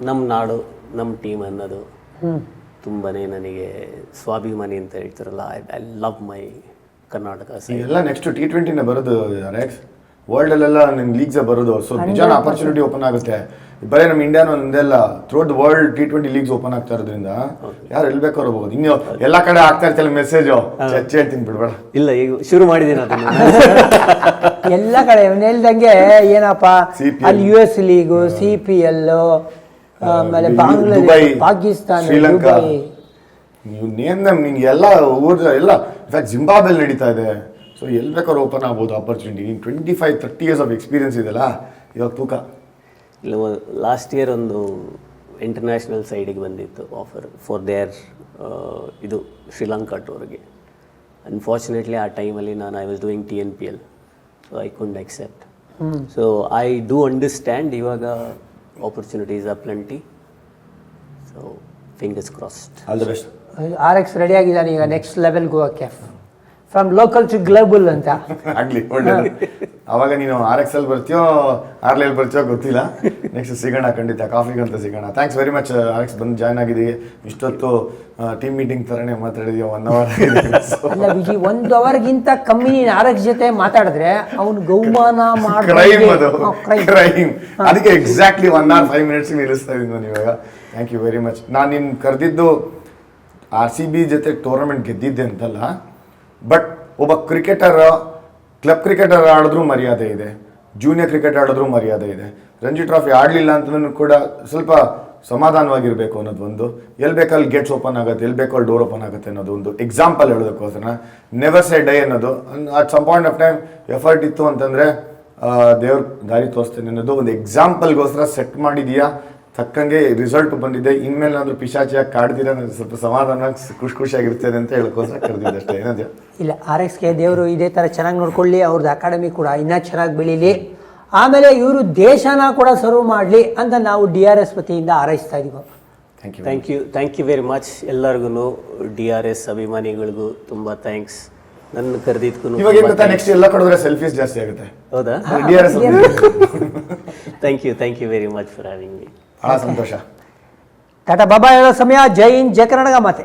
ನಮ್ಮ ನಾಡು, ನಮ್ಮ ಟೀಮ್ ಅನ್ನೋದು ತುಂಬನೇ ನನಗೆ ಸ್ವಾಭಿಮಾನಿ ಅಂತ ಹೇಳ್ತಾರಲ್ಲ. I love my Karnataka. ಎಲ್ಲ ನೆಕ್ಸ್ಟ್ T20 ಬರೋದು RX ವರ್ಲ್ಡ್ ಅಲ್ಲೆಲ್ಲ ನಿಮ್ಗೆ ಲೀಗ್ಸ್ ಬರೋದು. ಸೊ ನಿಜಾನ ಆಪರ್ಚುನಿಟಿ ಓಪನ್ ಆಗುತ್ತೆ. ಬರೀ ನಮ್ಮ ಇಂಡಿಯಾನ ಒಂದೆಲ್ಲ through the world T20 leagues open ಆಗ್ತಾ ಇರೋದ್ರಿಂದ ಯಾರು ಎಲ್ಲಿ ಬೇಕಾದ್ರು ಹೋಗ್ಬೋದು. ಇನ್ನು ಎಲ್ಲ ಕಡೆ ಆಗ್ತಾ ಇರ್ತಲ್ಲ ಮೆಸೇಜು, ಚರ್ಚೆ ಹೇಳ್ತೀನಿ, ಬಿಡ್ಬೇಡ. ಇಲ್ಲ, ಈಗ ಶುರು ಮಾಡಿದ್ದೀನಿ ಅದನ್ನ. ಎಲ್ಲ ಕಡೆ ಹೇಳ್ದಂಗೆ ಏನಪ್ಪ, ಅಲ್ಲಿ US ಲೀಗು, CPL, ಆಮೇಲೆ ಬಾಂಗ್ಲಾದೇಶ, ಪಾಕಿಸ್ತಾನ, ಶ್ರೀಲಂಕಾ, ನೀವು ನೇಮ್ ನಿಮ್ಗೆ ಎಲ್ಲ ಊರ್ದ ಎಲ್ಲ ಇನ್ಫ್ಯಾಕ್ಟ್ ಜಿಂಬಾಬ್ವೆಲ್ ನಡೀತಾ ಇದೆ. ಸೊ ಎಲ್ಲಿ ಬೇಕಾದ್ರೂ ಓಪನ್ ಆಗ್ಬೋದು ಆಪರ್ಚುನಿಟಿ. 25-30 years ಆಫ್ ಎಕ್ಸ್ಪೀರಿಯನ್ಸ್ ಇದೆಯಲ್ಲ, ಇವಾಗ ತೂಕ ಇಲ್ಲ. ಲಾಸ್ಟ್ ಇಯರ್ ಒಂದು ಇಂಟರ್ನ್ಯಾಷನಲ್ ಸೈಡಿಗೆ ಬಂದಿತ್ತು ಆಫರ್ ಫಾರ್ ದೇರ್ ಇದು ಶ್ರೀಲಂಕಾ ಟೂರ್ಗೆ. ಅನ್ಫಾರ್ಚುನೇಟ್ಲಿ ಆ ಟೈಮಲ್ಲಿ I was doing TNPL, so I couldn't accept. So I do understand ಇವಾಗ opportunities are plenty. So fingers crossed. All the best. RX ready ಆಗಿದ್ದಾನೆ ಈಗ ನೆಕ್ಸ್ಟ್ ಲೆವೆಲ್ಗೆ ಹೋಗಕ್ಕೆ, ಫ್ರಮ್ ಲೋಕಲ್ ಟು ಗ್ಲೋಬಲ್ ಅಂತ. ಆಗ್ಲಿ, ಒಳ್ಳೇದು. ಅವಾಗ ನೀನು RX ಅಲ್ಲಿ ಬರ್ತೀಯೋ RL ಬರ್ತೀಯೋ ಗೊತ್ತಿಲ್ಲ. ನೆಕ್ಸ್ಟ್ ಸಿಗೋಣ, ಖಂಡಿತ ಕಾಫಿಗಂತ ಸಿಗೋಣ. ಥ್ಯಾಂಕ್ಸ್ ವೆರಿ ಮಚ್ RX ಬಂದು ಜಾಯ್ನ್ ಆಗಿದ್ದೀವಿ. ಇಷ್ಟೊತ್ತು ಟೀಮ್ ಮೀಟಿಂಗ್ ಥರನೇ ಮಾತಾಡಿದೀವಿ, 1 hour. ಅಲ್ಲ ವಿಜಿ, 1 hourಗಿಂತ ಕಮ್ಮಿ ನೀನು RX ಜೊತೆ ಮಾತಾಡಿದ್ರೆ ಅವ್ನು ಗೌಮಾನ ಕ್ರೈಮ್, ಅದು ಕ್ರೈಮ್. ಅದಕ್ಕೆ ಎಕ್ಸಾಕ್ಟ್ಲಿ 1 hour 5 minutes ನಿಲ್ಲಿಸ್ತಾ ಇದ್ದೀನಿ ನಾನು ಇವಾಗ. Thank you very much. ನಾನು ನಿನ್ನ ಕರೆದಿದ್ದು RCB ಜೊತೆ ಟೂರ್ನಮೆಂಟ್ ಗೆದ್ದಿದ್ದೆ ಅಂತಲ್ಲ, ಬಟ್ ಒಬ್ಬ ಕ್ರಿಕೆಟರ್, ಕ್ಲಬ್ ಕ್ರಿಕೆಟರ್ ಆಡಿದ್ರೂ ಮರ್ಯಾದೆ ಇದೆ, ಜೂನಿಯರ್ ಕ್ರಿಕೆಟ್ ಆಡಿದ್ರೂ ಮರ್ಯಾದೆ ಇದೆ. ರಂಜಿ ಟ್ರಾಫಿ ಆಡಲಿಲ್ಲ ಅಂತಲೂ ಕೂಡ ಸ್ವಲ್ಪ ಸಮಾಧಾನವಾಗಿರಬೇಕು ಅನ್ನೋದು ಒಂದು. ಎಲ್ಲಿ ಬೇಕಲ್ಲಿ ಗೇಟ್ಸ್ ಓಪನ್ ಆಗುತ್ತೆ, ಎಲ್ಲಿ ಬೇಕಲ್ಲಿ ಡೋರ್ ಓಪನ್ ಆಗುತ್ತೆ ಅನ್ನೋದು ಒಂದು ಎಕ್ಸಾಂಪಲ್ ಹೇಳೋದಕ್ಕೋಸ್ಕರ. ನೆವರ್ ಸೇ ಡೈ ಅನ್ನೋದು. At some point of time effort ಇತ್ತು ಅಂತಂದರೆ ದೇವ್ರ ದಾರಿ ತೋರಿಸ್ತೇನೆ ಅನ್ನೋದು ಒಂದು ಎಕ್ಸಾಂಪಲ್ಗೋಸ್ಕರ ಸೆಟ್ ಮಾಡಿದೀಯಾ. ತಕ್ಕಂಗೆ ರಿಸಲ್ಟ್ ಬಂದಿದೆ. ಇನ್ಮೇಲೆ ಏನಾದರೂ ಪಿಶಾಚಿಯಾಗಿ ಕಾಡ್ದಿರ ಸ್ವಲ್ಪ ಸಮಾಧಾನ, ಖುಷಿಯಾಗಿರ್ತದೆ ಅಂತ ಹೇಳೋಕ್ಕೋಸ್ಕರ ಕರೆದಿದ್ದೆ ಅಷ್ಟೇ. ಏನಾದ್ರು ಇಲ್ಲ, RXಗೆ ದೇವರು ಇದೇ ಥರ ಚೆನ್ನಾಗಿ ನೋಡ್ಕೊಳ್ಳಿ, ಅವ್ರದ್ದು ಅಕಾಡೆಮಿ ಕೂಡ ಇನ್ನೂ ಚೆನ್ನಾಗಿ ಬೆಳೀಲಿ, ಆಮೇಲೆ ಇವರು ದೇಶನ ಕೂಡ ಸರ್ವ್ ಮಾಡಲಿ ಅಂತ ನಾವು DRS ವತಿಯಿಂದ ಹಾರೈಸ್ತಾ ಇದ್ದೀವಿ. Thank you very much. ಎಲ್ಲರಿಗೂ DRS ಅಭಿಮಾನಿಗಳಿಗೂ ತುಂಬ ಥ್ಯಾಂಕ್ಸ್. ನನ್ನ ಕರೆದಿದ್ಗೂ ಇವಾಗ ಏನು ಗೊತ್ತಾ, ನೆಕ್ಸ್ಟ್ ಎಲ್ಲ ಕಡೆದ್ರೆ ಸೆಲ್ಫೀಸ್ ಜಾಸ್ತಿ ಆಗುತ್ತೆ. ಹೌದಾ? DRS thank you very much for having me. ಬಹಳ ಸಂತೋಷ. ಟಾಟಾ ಬಾಬಾ ಹೇಳೋ ಸಮಯ. ಜೈ ಹಿಂದ್, ಜೈ ಕರ್ನಾಟಕ ಮಾತೆ.